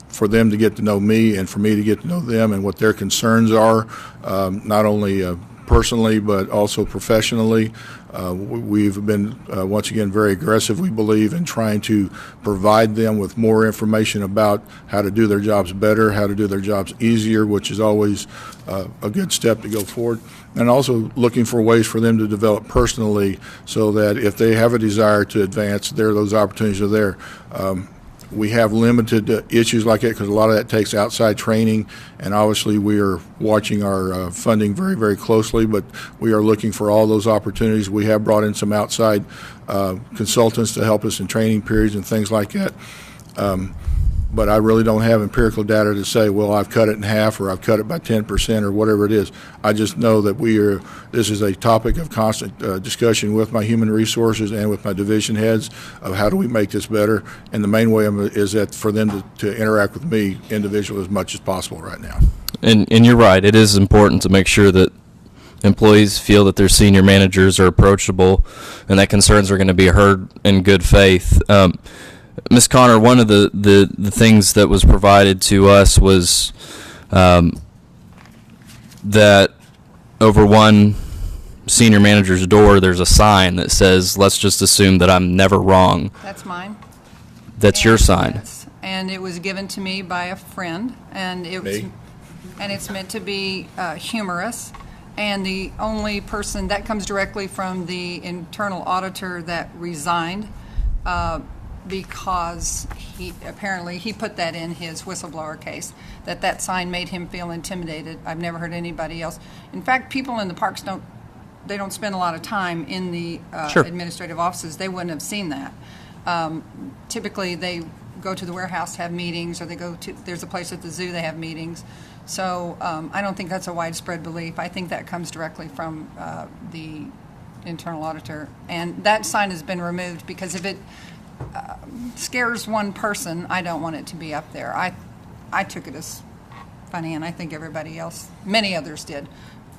S3: For them to get to know me and for me to get to know them and what their concerns are, not only personally but also professionally. We've been, once again, very aggressive, we believe, in trying to provide them with more information about how to do their jobs better, how to do their jobs easier, which is always a good step to go forward, and also looking for ways for them to develop personally so that if they have a desire to advance, those opportunities are there. We have limited issues like that because a lot of that takes outside training, and obviously we are watching our funding very, very closely, but we are looking for all those opportunities. We have brought in some outside consultants to help us in training periods and things like that. But I really don't have empirical data to say, well, I've cut it in half or I've cut it by 10% or whatever it is. I just know that this is a topic of constant discussion with my human resources and with my division heads of how do we make this better. And the main way is that for them to interact with me individually as much as possible right now. And
S1: you're right. It is important to make sure that employees feel that their senior managers are approachable and that concerns are going to be heard in good faith. Ms. Connor, one of the things that was provided to us was that over one senior manager's door there's a sign that says, "Let's just assume that I'm never wrong."
S5: That's mine.
S1: That's your sign.
S5: Yes. And it was given to me by a friend, and it's meant to be humorous. And the only person that comes directly from the internal auditor that resigned, because he put that in his whistleblower case, that sign made him feel intimidated. I've never heard anybody else. In fact, people in the parks don't spend a lot of time in the
S7: Sure.
S5: administrative offices. They wouldn't have seen that. Typically, they go to the warehouse to have meetings, or there's a place at the zoo they have meetings. So I don't think that's a widespread belief. I think that comes directly from the internal auditor. And that sign has been removed because if it scares one person, I don't want it to be up there. I took it as funny, and I think everybody else, many others did,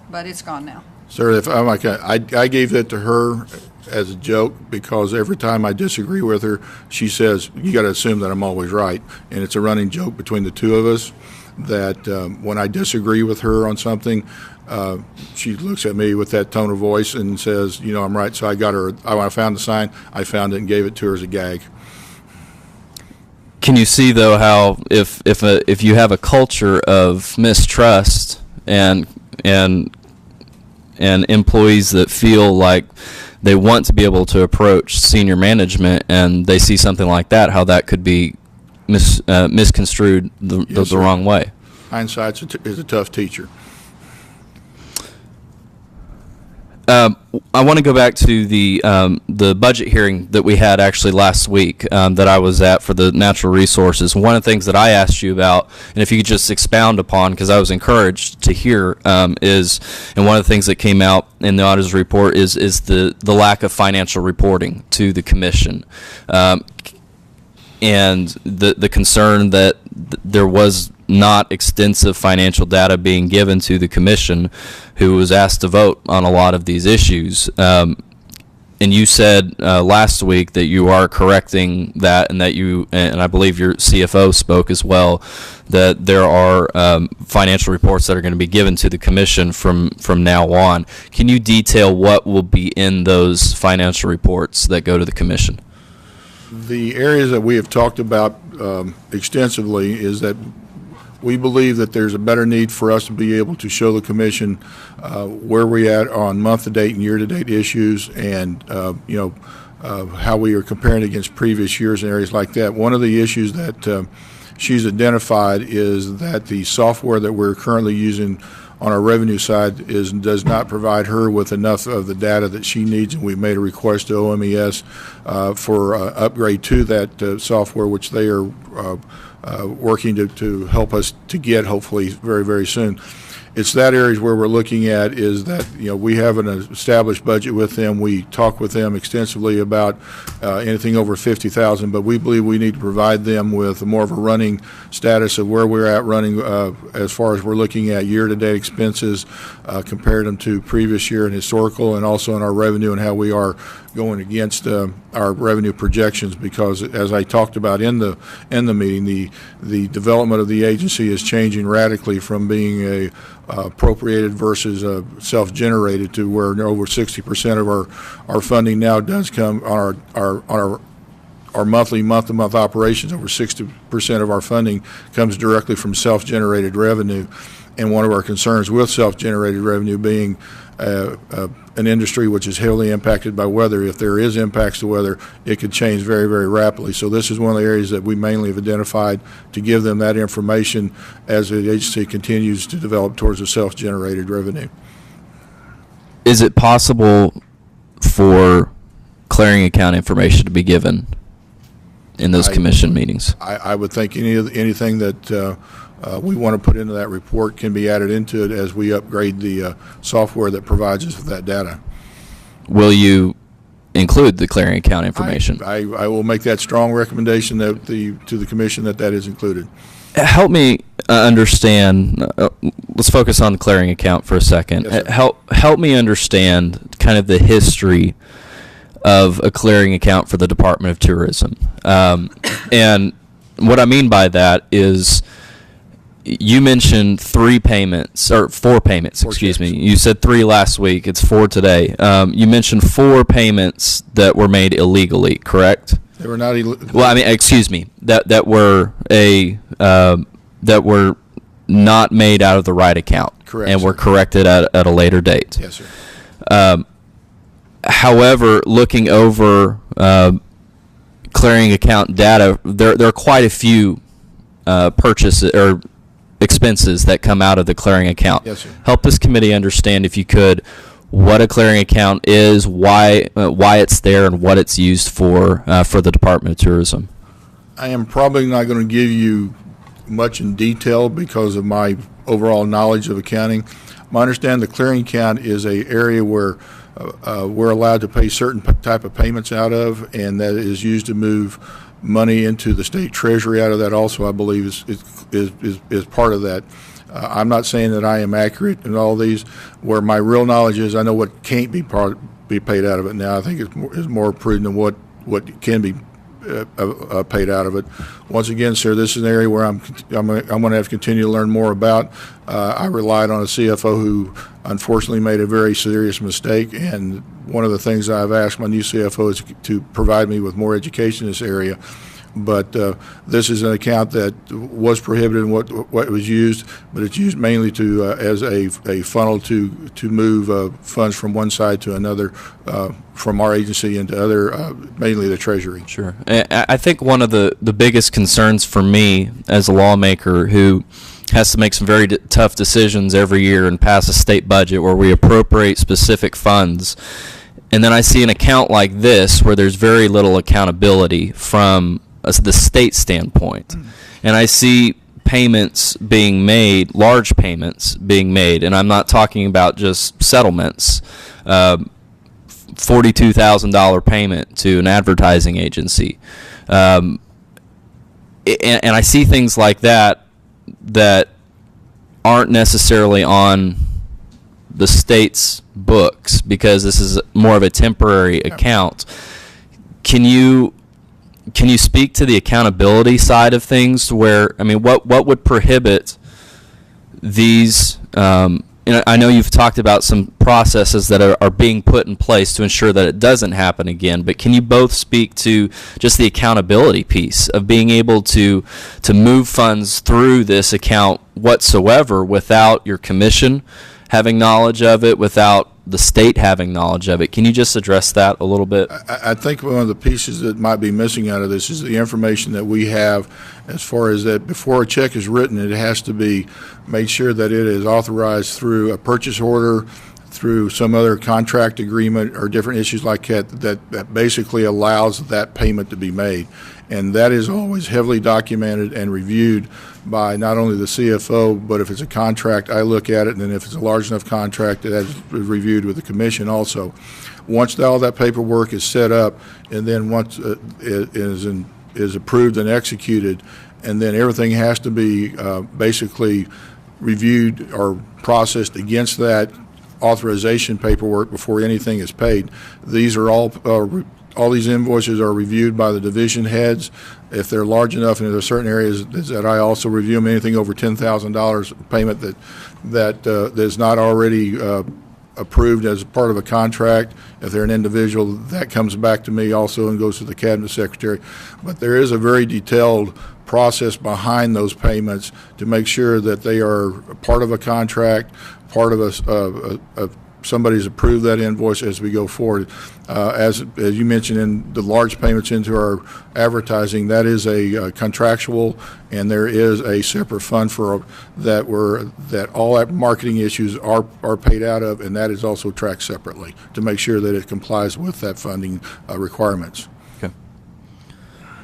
S5: but it's gone now.
S3: Sir, if I'm like, I gave that to her as a joke because every time I disagree with her, she says, you got to assume that I'm always right. And it's a running joke between the two of us that when I disagree with her on something, she looks at me with that tone of voice and says, I'm right. So I got her, when I found the sign, I found it and gave it to her as a gag.
S1: Can you see though how if you have a culture of mistrust and employees that feel like they want to be able to approach senior management and they see something like that, how that could be misconstrued the wrong way?
S3: Hindsight is a tough teacher.
S1: I want to go back to the budget hearing that we had actually last week that I was at for the natural resources. One of the things that I asked you about, and if you could just expound upon, because I was encouraged to hear, is, and one of the things that came out in the auditor's report is the lack of financial reporting to the commission, and the concern that there was not extensive financial data being given to the commission, who was asked to vote on a lot of these issues. And you said last week that you are correcting that, and that and I believe your CFO spoke as well, that there are financial reports that are going to be given to the commission from now on. Can you detail what will be in those financial reports that go to the commission?
S3: The areas that we have talked about extensively is that we believe that there's a better need for us to be able to show the commission where we're at on month-to-date and year-to-date issues, and how we are comparing against previous years and areas like that. One of the issues that she's identified is that the software that we're currently using on our revenue side does not provide her with enough of the data that she needs, and we've made a request to OMES for upgrade to that software, which they are working to help us to get, hopefully, very, very soon. It's that area where we're looking at is that, we have an established budget with them. We talk with them extensively about anything over 50,000, but we believe we need to provide them with more of a running status of where we're at running as far as we're looking at year-to-date expenses, compared them to previous year and historical, and also in our revenue and how we are going against our revenue projections, because as I talked about in the meeting, the development of the agency is changing radically from being a appropriated versus self-generated, to where over 60% of our funding now does come on our monthly, month-to-month operations. Over 60% of our funding comes directly from self-generated revenue. And one of our concerns with self-generated revenue being an industry which is heavily impacted by weather. If there is impacts to weather, it could change very, very rapidly. So this is one of the areas that we mainly have identified to give them that information as the agency continues to develop towards a self-generated revenue.
S1: Is it possible for clearing account information to be given in those commission meetings?
S3: I would think anything that we want to put into that report can be added into it as we upgrade the software that provides us with that data.
S1: Will you include the clearing account information?
S3: I will make that strong recommendation to the commission that is included.
S1: Help me understand. Let's focus on the clearing account for a second.
S3: Yes,
S1: Help me understand kind of the history of a clearing account for the Department of Tourism. And what I mean by that is, you mentioned 4 payments, excuse me. You said 3 last week. It's 4 today. You mentioned 4 payments that were made illegally, correct?
S3: They were not illegal.
S1: Well, I mean, excuse me. That were not made out of the right account.
S3: Correct,
S1: and
S3: sir.
S1: were corrected at a later date.
S3: Yes, sir.
S1: However, looking over clearing account data, there are quite a few purchases or expenses that come out of the clearing account.
S3: Yes, sir.
S1: Help this committee understand, if you could, what a clearing account is, why it's there, and what it's used for the Department of Tourism.
S3: I am probably not going to give you much in detail because of my overall knowledge of accounting. My understanding, the clearing account is a area where we're allowed to pay certain type of payments out of, and that is used to move money into the state treasury out of that also, I believe, is part of that. I'm not saying that I am accurate in all these. Where my real knowledge is, I know what can't be paid out of it now. I think it's more prudent than what can be paid out of it. Once again, sir, this is an area where I'm going to have to continue to learn more about. I relied on a CFO who unfortunately made a very serious mistake, and one of the things I've asked my new CFO is to provide me with more education in this area. But this is an account that was prohibited in what it was used, but it's used mainly to as a funnel to move funds from one side to another from our agency into other, mainly the Treasury.
S1: Sure. I think one of the biggest concerns for me as a lawmaker who has to make some very tough decisions every year and pass a state budget where we appropriate specific funds, and then I see an account like this where there's very little accountability from the state standpoint, and I see payments being made, large payments being made, and I'm not talking about just settlements. $42,000 payment to an advertising agency, and I see things like that aren't necessarily on the state's books because this is more of a temporary account. Can you speak to the accountability side of things, to where, I mean, what would prohibit these? I know you've talked about some processes that are being put in place to ensure that it doesn't happen again, but can you both speak to just the accountability piece of being able to move funds through this account whatsoever without your commission having knowledge of it, without the state having knowledge of it? Can you just address that a little bit?
S3: I think one of the pieces that might be missing out of this is the information that we have as far as that before a check is written, it has to be made sure that it is authorized through a purchase order, through some other contract agreement or different issues like that basically allows that payment to be made. And that is always heavily documented and reviewed by not only the CFO, but if it's a contract, I look at it, and then if it's a large enough contract, that is reviewed with the commission also. Once all that paperwork is set up, and then once it is approved and executed, and then everything has to be basically reviewed or processed against that authorization paperwork before anything is paid. These are all these invoices are reviewed by the division heads. If they're large enough, and there are certain areas that I also review them, anything over $10,000 payment that is not already approved as part of a contract. If they're an individual, that comes back to me also and goes to the cabinet secretary. But there is a very detailed process behind those payments to make sure that they are part of a contract, part of somebody's approved that invoice as we go forward. As you mentioned, in the large payments into our advertising, that is a contractual, and there is a separate fund for that all that marketing issues are paid out of, and that is also tracked separately to make sure that it complies with that funding requirements.
S1: Okay.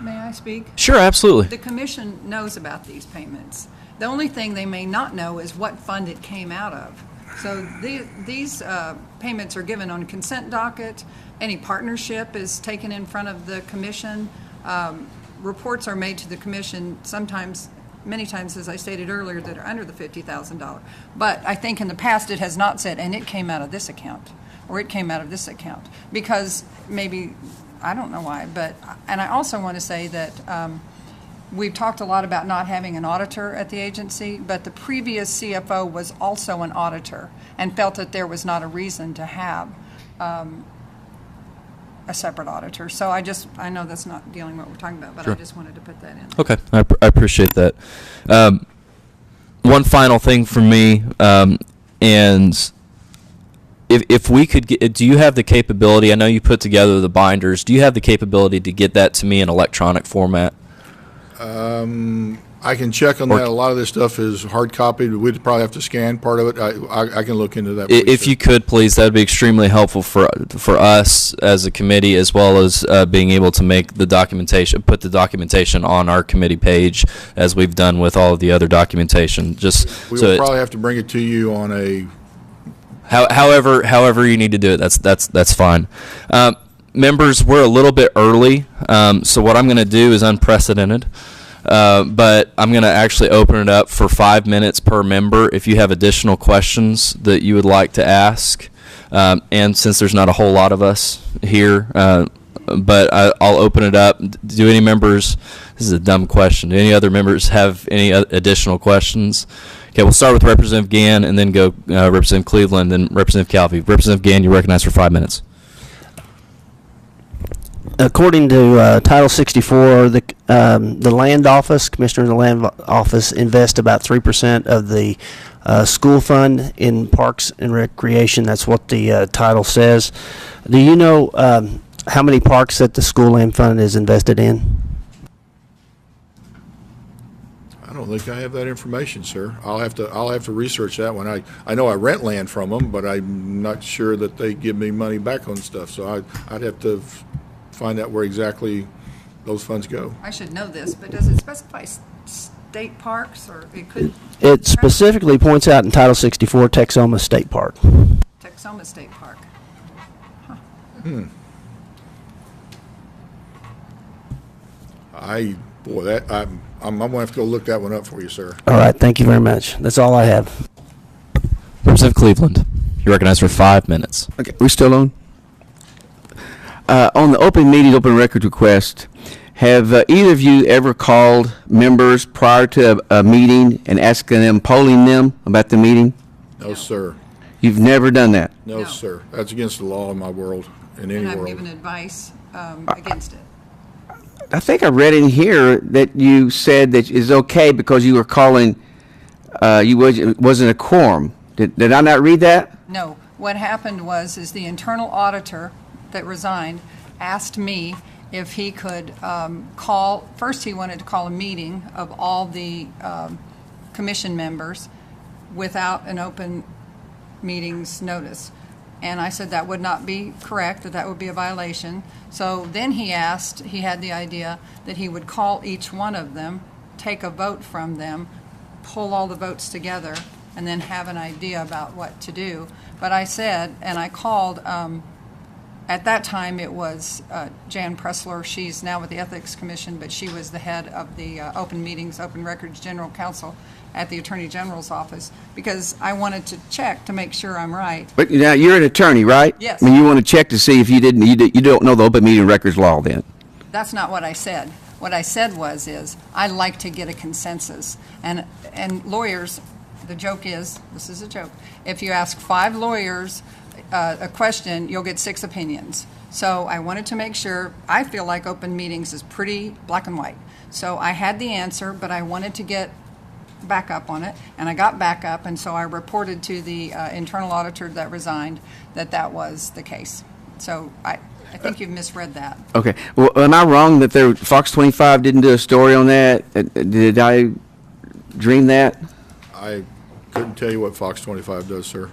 S5: May I speak?
S1: Sure, absolutely.
S5: The commission knows about these payments. The only thing they may not know is what fund it came out of. So these payments are given on consent docket. Any partnership is taken in front of the commission. Reports are made to the commission sometimes, many times, as I stated earlier, that are under the $50,000. But I think in the past it has not said, and it came out of this account, or it came out of this account, because maybe, I don't know why, but, and I also want to say that we've talked a lot about not having an auditor at the agency, but the previous CFO was also an auditor and felt that there was not a reason to have a separate auditor. So I know that's not dealing with what we're talking about, but
S1: Sure.
S5: I just wanted to put that in.
S1: Okay, I appreciate that. One final thing for me, and if we could get, do you have the capability, I know you put together the binders, do you have the capability to get that to me in electronic format?
S3: I can check on that. A lot of this stuff is hard copied. We'd probably have to scan part of it. I can look into that.
S1: If you could, please, that would be extremely helpful for us as a committee, as well as being able to make the documentation, put the documentation on our committee page, as we've done with all of the other documentation.
S3: We will probably have to bring it to you on a.
S1: However you need to do it, that's fine. Members, we're a little bit early, so what I'm going to do is unprecedented. But I'm going to actually open it up for 5 minutes per member if you have additional questions that you would like to ask. And since there's not a whole lot of us here, but I'll open it up. Do any members, this is a dumb question, do any other members have any additional questions? Okay, we'll start with Representative Gann and then go Representative Cleveland, then Representative Calvi. Representative Gann, you're recognized for 5 minutes.
S2: According to Title 64, the land office, commissioner of the land office, invests about 3% of the school fund in parks and recreation. That's what the title says. Do you know how many parks that the school land fund is invested in?
S3: I don't think I have that information, sir. I'll have to research that one. I know I rent land from them, but I'm not sure that they give me money back on stuff. So I'd have to find out where exactly those funds go.
S5: I should know this, but does it specify state parks, or it could?
S2: It specifically points out in Title 64 Texoma State Park.
S5: Texoma State Park. Huh.
S3: I'm going to have to go look that one up for you, sir.
S2: All right, thank you very much. That's all I have.
S1: Representative Cleveland, you're recognized for 5 minutes.
S9: Okay, we still on? On the open meeting, open record request, have either of you ever called members prior to a meeting and asking them, polling them about the meeting?
S3: No, sir.
S9: You've never done that?
S3: No, sir. That's against the law in my world, in any
S5: And I've
S3: world.
S5: given advice against it.
S9: I think I read in here that you said that it's okay because you were calling, wasn't a quorum. Did I not read that?
S5: No. What happened was the internal auditor that resigned asked me if he could call, first he wanted to call a meeting of all the commission members without an open meetings notice. And I said that would not be correct, that would be a violation. So then he had the idea that he would call each one of them, take a vote from them, pull all the votes together, and then have an idea about what to do. But I said, and I called, at that time it was Jan Pressler. She's now with the Ethics Commission, but she was the head of the Open Meetings, Open Records General Counsel at the Attorney General's office, because I wanted to check to make sure I'm right.
S9: But now you're an attorney, right?
S5: Yes.
S9: I mean, you want to check to see if you don't know the open meeting records law then.
S5: That's not what I said. What I said is I like to get a consensus. And lawyers, the joke is, this is a joke, if you ask 5 lawyers a question, you'll get 6 opinions. So I wanted to make sure, I feel like open meetings is pretty black and white. So I had the answer, but I wanted to get backup on it, and I got backup, and so I reported to the internal auditor that resigned that was the case. So I think you've misread that.
S9: Okay. Well, am I wrong that Fox 25 didn't do a story on that? Did I dream that?
S3: I couldn't tell you what Fox 25 does, sir.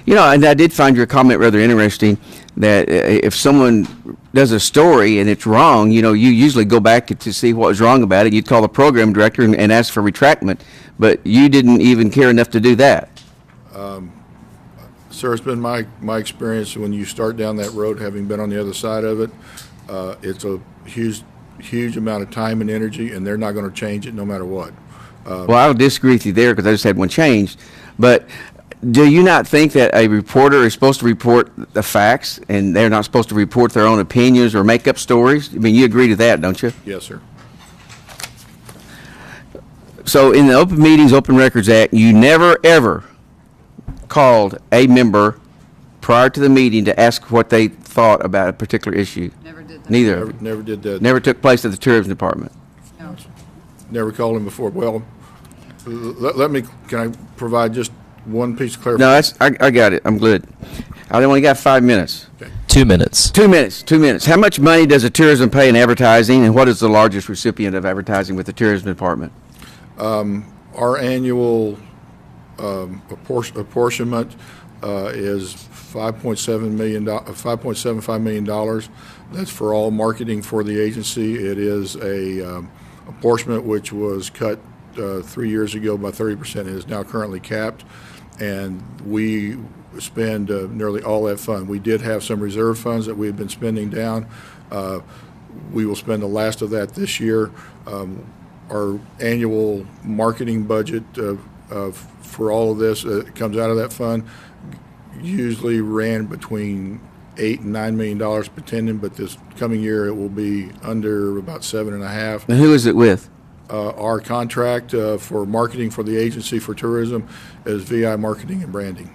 S9: You know, and I did find your comment rather interesting, that if someone does a story and it's wrong, you usually go back to see what was wrong about it. You'd call the program director and ask for retractment, but you didn't even care enough to do that.
S3: Sir, it's been my experience when you start down that road, having been on the other side of it, it's a huge amount of time and energy, and they're not going to change it no matter what.
S9: Well, I'll disagree with you there because I just had one changed, but do you not think that a reporter is supposed to report the facts and they're not supposed to report their own opinions or make up stories? I mean, you agree to that, don't you?
S3: Yes, sir.
S9: So in the Open Meetings, Open Records Act, you never, ever called a member prior to the meeting to ask what they thought about a particular issue?
S5: Never did that.
S9: Neither.
S3: Never did that.
S9: Never took place at the Tourism Department?
S5: No.
S3: Never called him before. Well, can I provide just one piece of
S9: No,
S3: clarification?
S9: I got it. I'm good. I only got 5 minutes.
S1: 2 minutes.
S9: 2 minutes. 2 minutes. How much money does the tourism pay in advertising, and what is the largest recipient of advertising with the Tourism Department?
S3: Our annual apportionment is $5.75 million. That's for all marketing for the agency. It is a apportionment which was cut 3 years ago by 30%. It is now currently capped, and we spend nearly all that fund. We did have some reserve funds that we have been spending down. We will spend the last of that this year. Our annual marketing budget for all of this comes out of that fund. Usually ran between $8 and $9 million pretending, but this coming year it will be under about 7.5.
S9: And who is it with?
S3: Our contract for marketing for the agency for tourism is VI Marketing and Branding.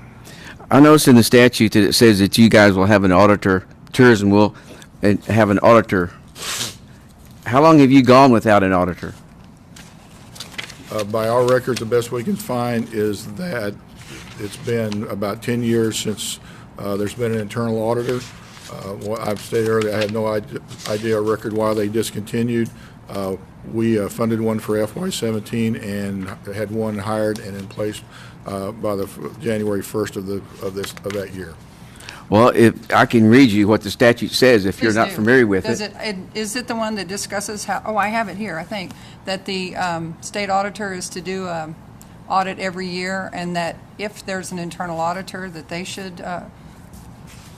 S9: I noticed in the statute that it says that you guys will have an auditor, tourism will have an auditor. How long have you gone without an auditor?
S3: By our records, the best we can find is that it's been about 10 years since there's been an internal auditor. What I've stated earlier, I have no idea or record why they discontinued. We funded one for FY17 and had one hired and in place by the January 1st of that year.
S9: Well, if I can read you what the statute says if you're
S5: Please
S9: not
S5: do.
S9: familiar with
S5: Does
S9: it.
S5: Is it the one that discusses how, oh, I have it here, I think, that the state auditor is to do an audit every year, and that if there's an internal auditor, that they should, let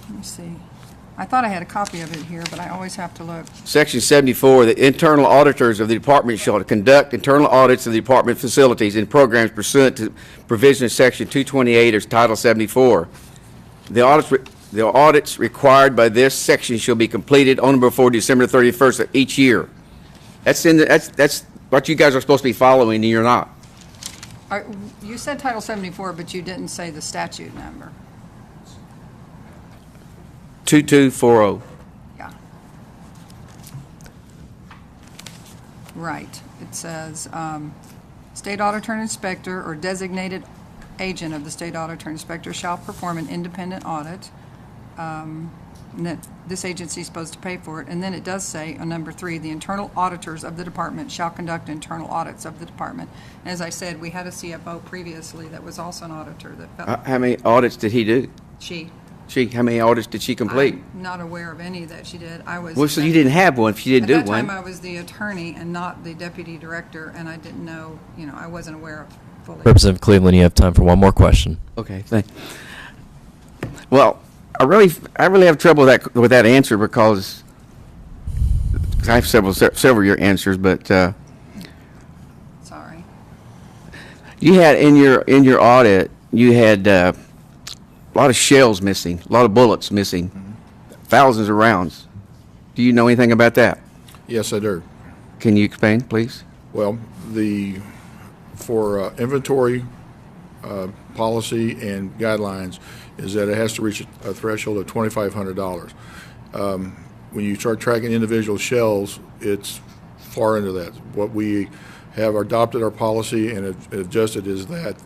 S5: me see. I thought I had a copy of it here, but I always have to look.
S9: Section 74, the internal auditors of the department shall conduct internal audits of the department facilities and programs pursuant to provision of Section 228 of Title 74. The audits required by this section shall be completed on or before December 31st of each year. That's what you guys are supposed to be following, and you're not.
S5: You said Title 74, but you didn't say the statute number.
S9: 2240.
S5: Yeah. Right. It says, state auditor and inspector or designated agent of the state auditor and inspector shall perform an independent audit. And that this agency is supposed to pay for it. And then it does say on number 3, the internal auditors of the department shall conduct internal audits of the department. And as I said, we had a CFO previously that was also an auditor that felt
S9: How many audits did he do? How many audits did she complete?
S5: I'm not aware of any that she did. I was.
S9: Well, so you didn't have one if she didn't do
S5: At that
S9: one.
S5: time, I was the attorney and not the deputy director, and I didn't know, I wasn't aware of fully.
S1: Representative Cleveland, you have time for one more question.
S9: Okay, thanks. Well, I really have trouble with that answer because I have several of your answers, but
S5: Sorry.
S9: you had in your audit you had a lot of shells missing, a lot of bullets missing, thousands of rounds. Do you know anything about that?
S3: Yes, I do.
S9: Can you explain, please?
S3: Well, for inventory policy and guidelines is that it has to reach a threshold of $2,500. When you start tracking individual shells, it's far into that. What we have adopted our policy and adjusted is that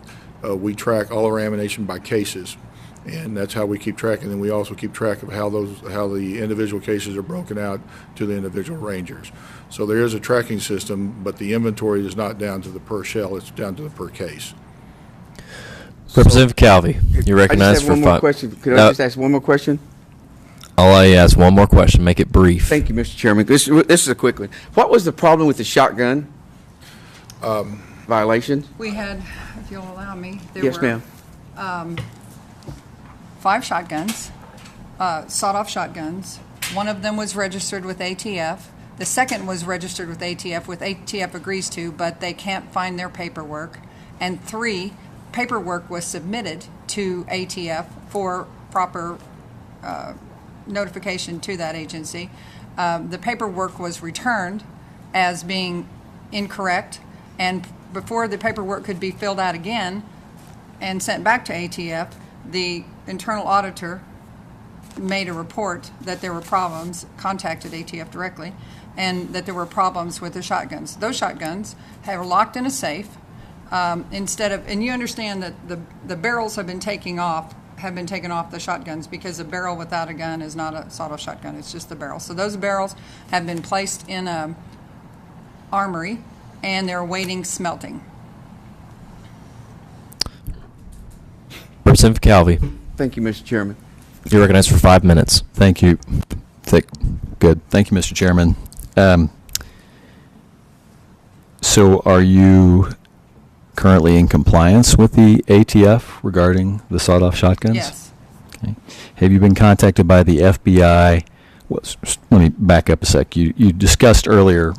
S3: we track all our ammunition by cases, and that's how we keep track. And then we also keep track of how the individual cases are broken out to the individual rangers. So there is a tracking system, but the inventory is not down to the per shell; it's down to the per case.
S1: Representative Calvi, you're recognized for 5.
S9: I just have one more question. Could I just ask one more question?
S1: I'll allow you to ask one more question. Make it brief.
S9: Thank you, Mr. Chairman. This is a quick one. What was the problem with the shotgun violation?
S5: We had, if you'll allow me,
S9: Yes, ma'am.
S5: 5 shotguns, sawed-off shotguns. One of them was registered with ATF. The second was registered with ATF agrees to, but they can't find their paperwork. And 3, paperwork was submitted to ATF for proper notification to that agency. The paperwork was returned as being incorrect, and before the paperwork could be filled out again and sent back to ATF, the internal auditor made a report that there were problems, contacted ATF directly, and that there were problems with the shotguns. Those shotguns were locked in a safe. And you understand that the barrels have been taken off the shotguns because a barrel without a gun is not a sawed-off shotgun. It's just the barrel. So those barrels have been placed in a armory and they're awaiting smelting.
S1: Representative Calvi,
S9: Thank you, Mr. Chairman.
S1: you're recognized for 5 minutes.
S11: Thank you. Good. Thank you, Mr. Chairman. So are you currently in compliance with the ATF regarding the sawed-off shotguns?
S5: Yes.
S11: Okay. Have you been contacted by the FBI? Let me back up a sec. You discussed earlier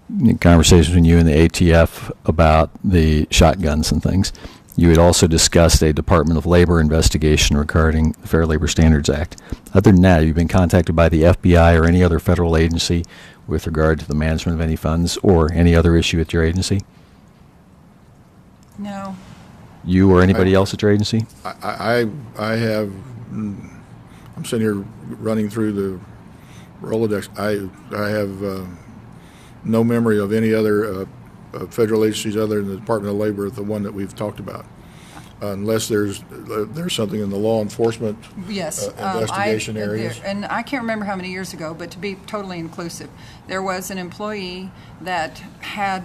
S11: in conversations between you and the ATF about the shotguns and things. You had also discussed a Department of Labor investigation regarding the Fair Labor Standards Act. Other than that, have you been contacted by the FBI or any other federal agency with regard to the management of any funds or any other issue at your agency?
S5: No.
S11: You or anybody else at your agency?
S3: I have, I'm sitting here running through the Rolodex. I have no memory of any other federal agencies other than the Department of Labor, the one that we've talked about, unless there's something in the law enforcement
S5: Yes.
S3: investigation areas.
S5: And I can't remember how many years ago, but to be totally inclusive, there was an employee that had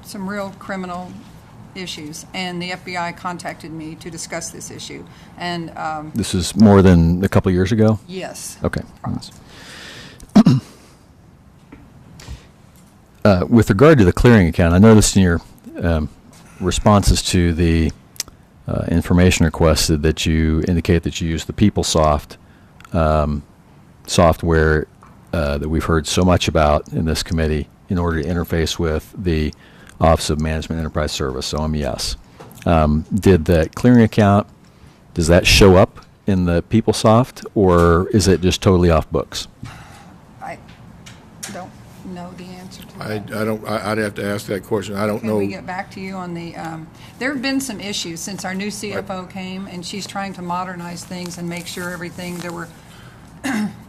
S5: some real criminal issues, and the FBI contacted me to discuss this issue. And
S11: This is more than a couple years ago?
S5: yes.
S11: Okay. With regard to the clearing account, I noticed in your responses to the information requested that you indicate that you use the PeopleSoft software that we've heard so much about in this committee in order to interface with the Office of Management Enterprise Service, OMES. Did that clearing account, does that show up in the PeopleSoft, or is it just totally off books?
S5: I don't know the answer to
S3: I
S5: that.
S3: don't, I'd have to ask that question. I don't
S5: Can
S3: know.
S5: we get back to you on the, there have been some issues since our new CFO came, and she's trying to modernize things and make sure everything, that we're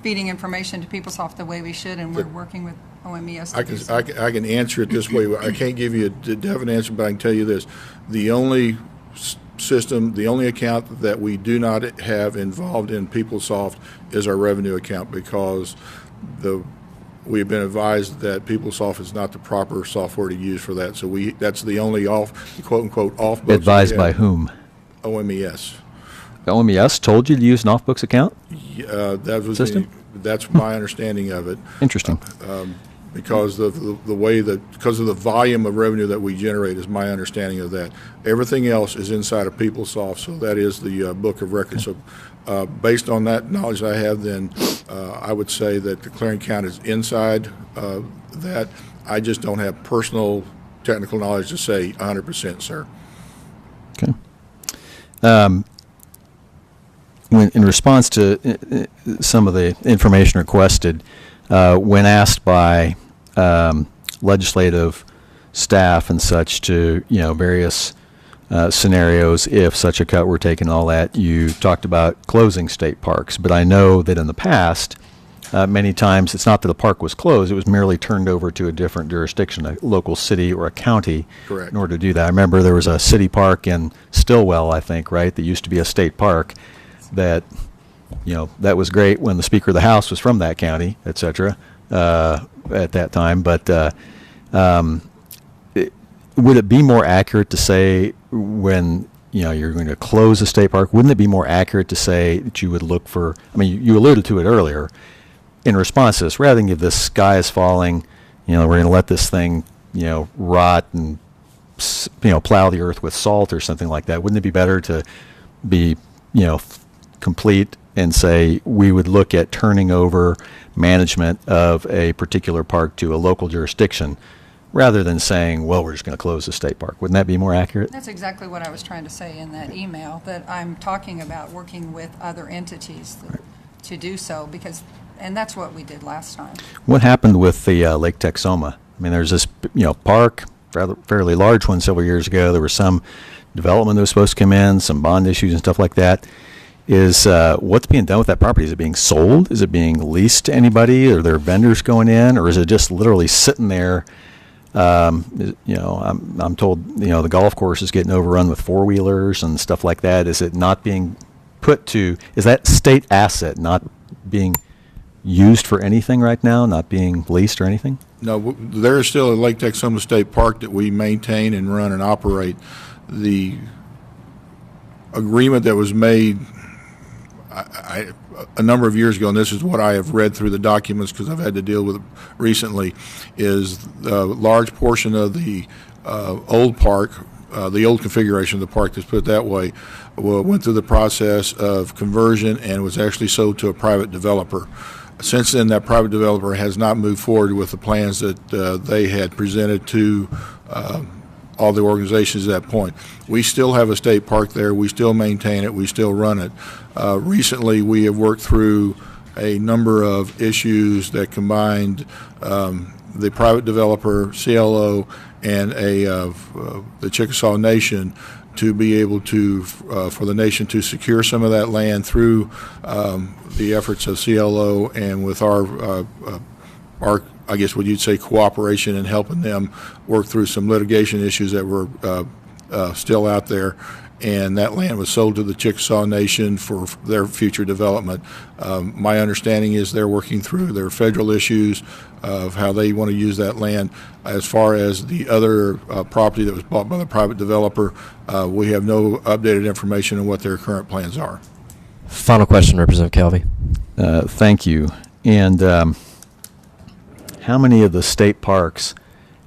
S5: feeding information to PeopleSoft the way we should, and we're working with OMES to do so.
S3: I can answer it this way. I can't give you a definite answer, but I can tell you this. The only system, the only account that we do not have involved in PeopleSoft is our revenue account, because we've been advised that PeopleSoft is not the proper software to use for that. So that's the only quote-unquote off books.
S11: Advised by whom?
S3: OMES.
S11: The OMES told you to use an off-books account?
S3: That was
S11: System?
S3: that's my understanding of it.
S11: Interesting.
S3: Because of the way because of the volume of revenue that we generate is my understanding of that. Everything else is inside of PeopleSoft, so that is the book of records. So based on that knowledge I have, then I would say that the clearing account is inside that. I just don't have personal technical knowledge to say 100%, sir.
S11: Okay. In response to some of the information requested, when asked by legislative staff and such to, various scenarios, if such a cut were taken, all that, you talked about closing state parks. But I know that in the past, many times it's not that the park was closed, it was merely turned over to a different jurisdiction, a local city or a county.
S3: Correct.
S11: In order to do that. I remember there was a city park in Stillwell, I think, right, that used to be a state park that, that was great when the Speaker of the House was from that county, et cetera, at that time. But would it be more accurate to say when, you're going to close a state park, wouldn't it be more accurate to say that you would look for, you alluded to it earlier, in response to this, rather than if the sky is falling, we're going to let this thing, rot and, plow the earth with salt or something like that. Wouldn't it be better to be, complete and say we would look at turning over management of a particular park to a local jurisdiction rather than saying, well, we're just going to close the state park? Wouldn't that be more accurate?
S5: That's exactly what I was trying to say in that email, that I'm talking about working with other entities to do so, and that's what we did last time.
S11: What happened with the Lake Texoma? There's this, park, fairly large one several years ago. There was some development that was supposed to come in, some bond issues and stuff like that. Is what's being done with that property? Is it being sold? Is it being leased to anybody? Are there vendors going in? Or is it just literally sitting there? I'm told, the golf course is getting overrun with four-wheelers and stuff like that. Is it not being put to, is that state asset not being used for anything right now, not being leased or anything?
S3: No, there is still a Lake Texoma State Park that we maintain and run and operate. The agreement that was made a number of years ago, and this is what I have read through the documents because I've had to deal with it recently, is a large portion of the old park, the old configuration of the park, let's put it that way, went through the process of conversion and was actually sold to a private developer. Since then, that private developer has not moved forward with the plans that they had presented to all the organizations at that point. We still have a state park there. We still maintain it. We still run it. Recently, we have worked through a number of issues that combined the private developer, CLO, and the Chickasaw Nation to be able to, for the nation to secure some of that land through the efforts of CLO and with our I guess what you'd say cooperation and helping them work through some litigation issues that were still out there. And that land was sold to the Chickasaw Nation for their future development. My understanding is they're working through their federal issues of how they want to use that land. As far as the other property that was bought by the private developer, we have no updated information on what their current plans are.
S1: Final question, Representative Calvi.
S11: Thank you. And how many of the state parks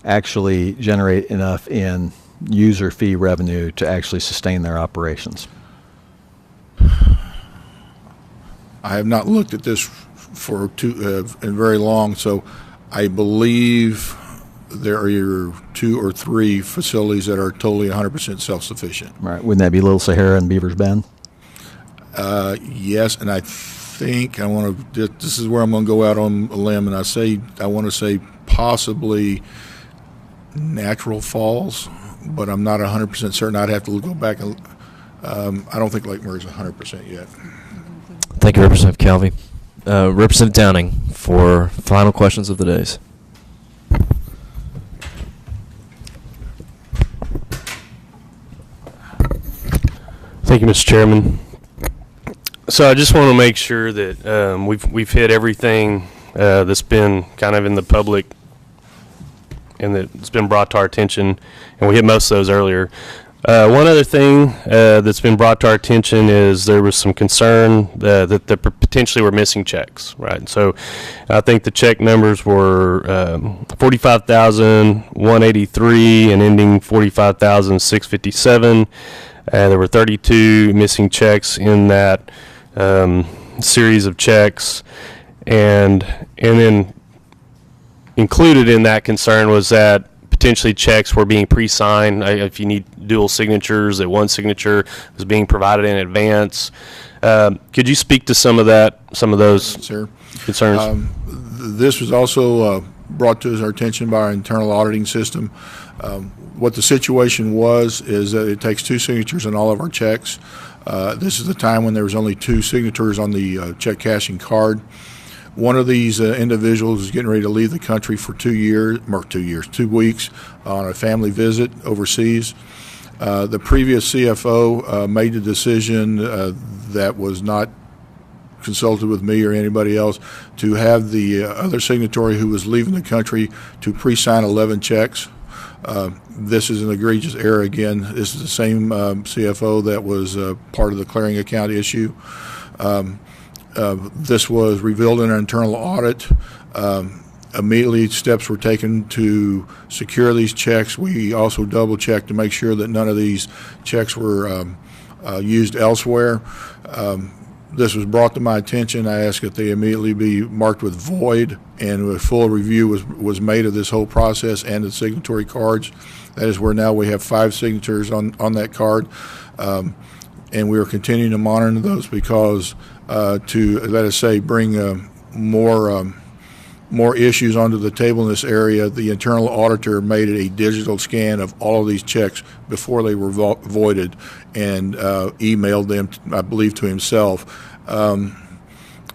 S11: actually generate enough in user fee revenue to actually sustain their operations?
S3: I have not looked at this for very long, so I believe there are 2 or 3 facilities that are totally 100% self-sufficient.
S11: Right. Wouldn't that be Little Sahara and Beavers Bend?
S3: Yes, and I think this is where I'm going to go out on a limb, and I want to say possibly Natural Falls, but I'm not 100% certain. I'd have to go back and I don't think Lake Murray's 100% yet.
S1: Thank you, Representative Calvi. Representative Downing for final questions of the days.
S12: Thank you, Mr. Chairman. So I just want to make sure that we've hit everything that's been kind of in the public and that's been brought to our attention, and we hit most of those earlier. One other thing that's been brought to our attention is there was some concern that there potentially were missing checks, right? So I think the check numbers were 45,183 and ending 45,657. There were 32 missing checks in that series of checks, and then included in that concern was that potentially checks were being pre-signed. If you need dual signatures, that one signature was being provided in advance. Could you speak to some of those concerns?
S3: This was also brought to our attention by our internal auditing system. What the situation is that it takes 2 signatures on all of our checks. This is the time when there was only 2 signatures on the check cashing card. One of these individuals is getting ready to leave the country for 2 weeks on a family visit overseas. The previous CFO made the decision that was not consulted with me or anybody else to have the other signatory who was leaving the country to pre-sign 11 checks. This is an egregious error again. This is the same CFO that was part of the clearing account issue. This was revealed in our internal audit. Immediately steps were taken to secure these checks. We also double-checked to make sure that none of these checks were used elsewhere. This was brought to my attention. I asked that they immediately be marked with void, and a full review was made of this whole process and the signatory cards. That is where now we have 5 signatures on that card, and we are continuing to monitor those because to, let us say, bring more issues onto the table in this area, the internal auditor made it a digital scan of all of these checks before they were voided and emailed them, I believe, to himself.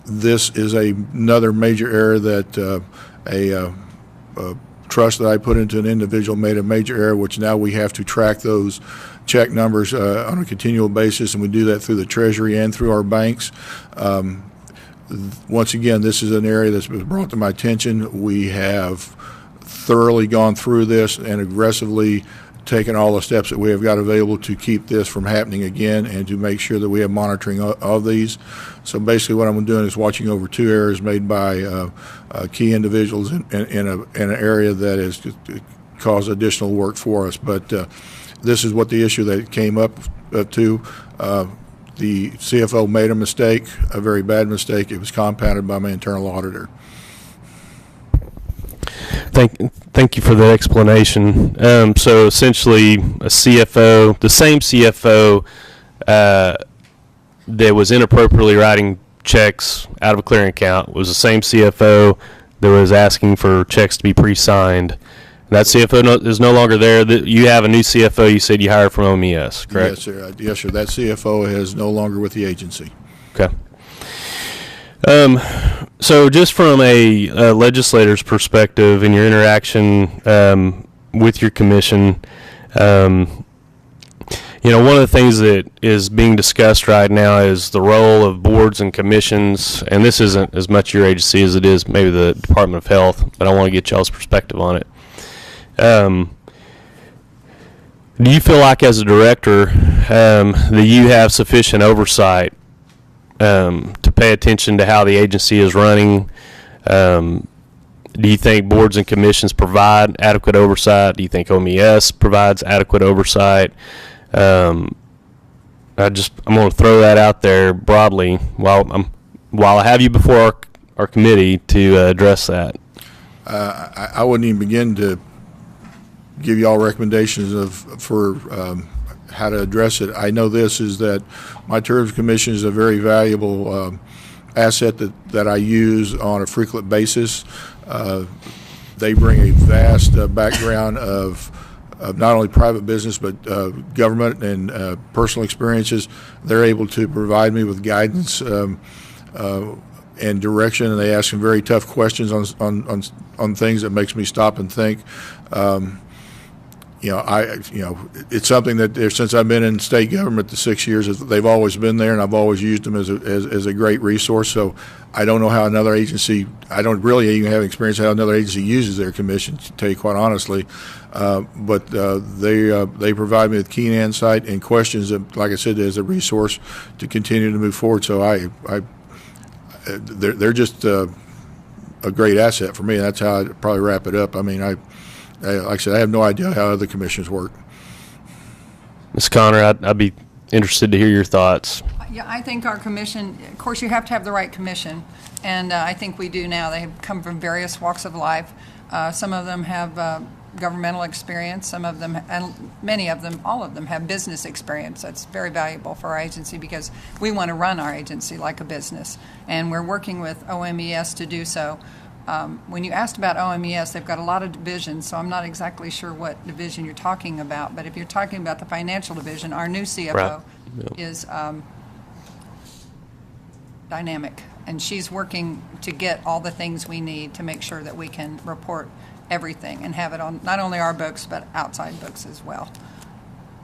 S3: This is another major error that a trust that I put into an individual made a major error, which now we have to track those check numbers on a continual basis, and we do that through the Treasury and through our banks. Once again, this is an area that's been brought to my attention. We have thoroughly gone through this and aggressively taken all the steps that we have got available to keep this from happening again and to make sure that we have monitoring of these. So basically what I'm doing is watching over 2 errors made by key individuals in an area that has caused additional work for us. But this is what the issue that came up to. The CFO made a mistake, a very bad mistake. It was compounded by my internal auditor.
S12: Thank you for the explanation. So essentially, a CFO, the same CFO that was inappropriately writing checks out of a clearing account was the same CFO that was asking for checks to be pre-signed. That CFO is no longer there. You have a new CFO. You said you hired from OMES, correct?
S3: Yes, sir. Yes, sir. That CFO is no longer with the agency.
S12: Okay. So just from a legislator's perspective in your interaction with your commission, one of the things that is being discussed right now is the role of boards and commissions, and this isn't as much your agency as it is maybe the Department of Health, but I want to get y'all's perspective on it. Do you feel like as a director that you have sufficient oversight to pay attention to how the agency is running? Do you think boards and commissions provide adequate oversight? Do you think OMES provides adequate oversight? I'm going to throw that out there broadly while I have you before our committee to address that.
S3: I wouldn't even begin to give you all recommendations for how to address it. I know this is that my Terms Commission is a very valuable asset that I use on a frequent basis. They bring a vast background of not only private business but government and personal experiences. They're able to provide me with guidance and direction, and they ask some very tough questions on things that makes me stop and think. It's something that since I've been in state government the 6 years, they've always been there, and I've always used them as a great resource. So I don't know how another agency, I don't really even have experience how another agency uses their commission, to tell you quite honestly. But they provide me with keen insight and questions that, like I said, as a resource to continue to move forward. So they're just a great asset for me, and that's how I'd probably wrap it up. I mean, like I said, I have no idea how other commissions work.
S12: Ms. Connor, I'd be interested to hear your thoughts.
S5: Yeah, I think our commission, of course, you have to have the right commission, and I think we do now. They have come from various walks of life. Some of them have governmental experience. Some of them, and many of them, all of them, have business experience. That's very valuable for our agency because we want to run our agency like a business, and we're working with OMES to do so. When you asked about OMES, they've got a lot of divisions, so I'm not exactly sure what division you're talking about. But if you're talking about the financial division, our new CFO
S12: Right.
S5: is dynamic, and she's working to get all the things we need to make sure that we can report everything and have it on not only our books but outside books as well.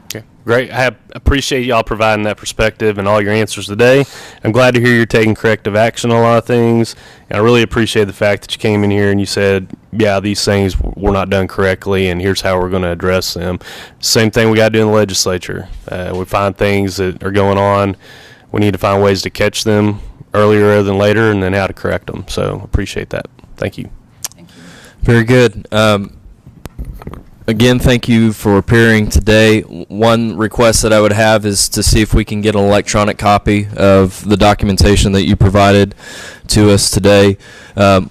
S12: Okay, great. I appreciate y'all providing that perspective and all your answers today. I'm glad to hear you're taking corrective action on a lot of things. And I really appreciate the fact that you came in here and you said, yeah, these things were not done correctly and here's how we're going to address them. Same thing we got to do in the legislature. We find things that are going on. We need to find ways to catch them earlier rather than later and then how to correct them. So appreciate that. Thank you.
S5: Thank you.
S1: Very good. Again, thank you for appearing today. One request that I would have is to see if we can get an electronic copy of the documentation that you provided to us today.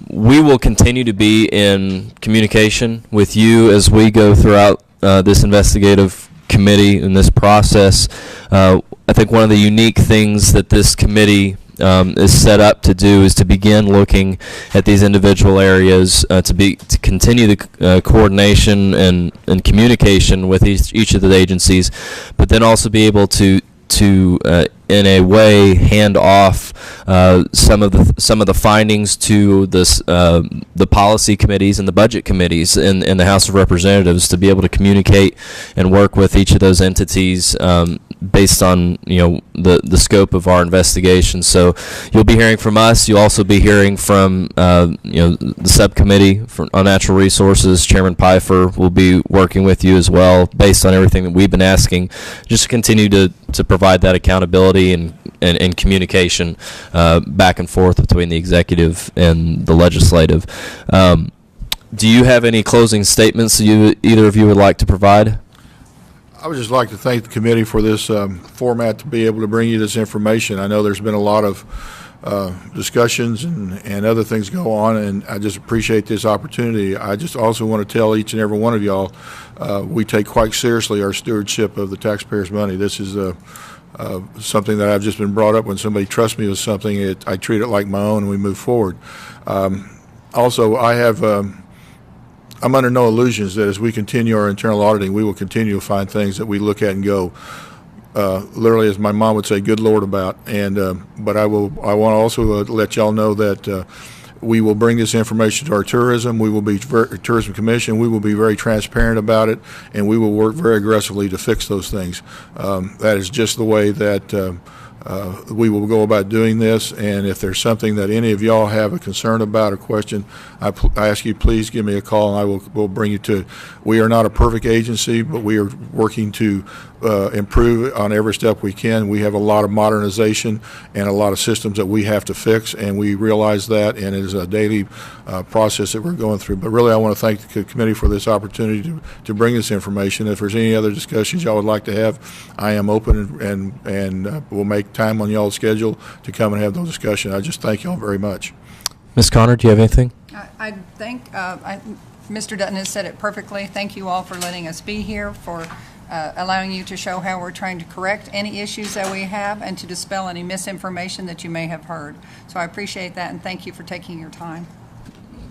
S1: We will continue to be in communication with you as we go throughout this investigative committee and this process. I think one of the unique things that this committee is set up to do is to begin looking at these individual areas, to continue the coordination and communication with each of the agencies, but then also be able to in a way hand off some of the findings to this the policy committees and the budget committees in the House of Representatives, to be able to communicate and work with each of those entities based on the scope of our investigation. So you'll be hearing from us. You'll also be hearing from the subcommittee on natural resources. Chairman Pfeiffer will be working with you as well, based on everything that we've been asking, just to continue to provide that accountability and communication back and forth between the executive and the legislative. Do you have any closing statements that either of you would like to provide?
S3: I would just like to thank the committee for this format to be able to bring you this information. I know there's been a lot of discussions and other things go on, and I just appreciate this opportunity. I just also want to tell each and every one of y'all, we take quite seriously our stewardship of the taxpayers' money. This is something that I've just been brought up. When somebody trusts me with something, I treat it like my own, and we move forward. Also, I'm under no illusions that as we continue our internal auditing, we will continue to find things that we look at and go, literally, as my mom would say, good Lord about. And but I want to also let y'all know that we will bring this information to our tourism. We will be tourism commission. We will be very transparent about it, and we will work very aggressively to fix those things. That is just the way that we will go about doing this. And if there's something that any of y'all have a concern about or question, I ask you, please give me a call, and we'll bring you to it. We are not a perfect agency, but we are working to improve on every step we can. We have a lot of modernization and a lot of systems that we have to fix, and we realize that, and it is a daily process that we're going through. But really, I want to thank the committee for this opportunity to bring this information. If there's any other discussions y'all would like to have, I am open and we'll make time on y'all's schedule to come and have those discussions. I just thank y'all very much.
S1: Ms. Connor, do you have anything?
S5: I think Mr. Dutton has said it perfectly. Thank you all for letting us be here, for allowing you to show how we're trying to correct any issues that we have and to dispel any misinformation that you may have heard. So I appreciate that, and thank you for taking your time.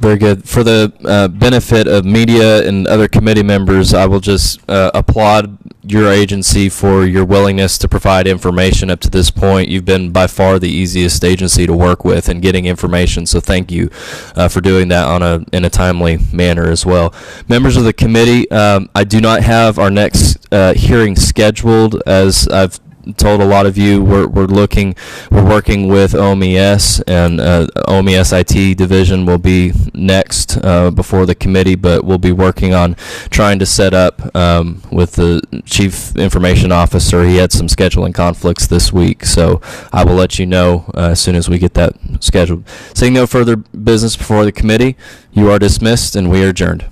S1: Very good. For the benefit of media and other committee members, I will just applaud your agency for your willingness to provide information up to this point. You've been by far the easiest agency to work with in getting information, so thank you for doing that in a timely manner as well. Members of the committee, I do not have our next hearing scheduled. As I've told a lot of you, we're working with OMES, and OMES IT division will be next before the committee, but we'll be working on trying to set up with the chief information officer. He had some scheduling conflicts this week, so I will let you know as soon as we get that scheduled. Seeing no further business before the committee, you are dismissed, and we are adjourned.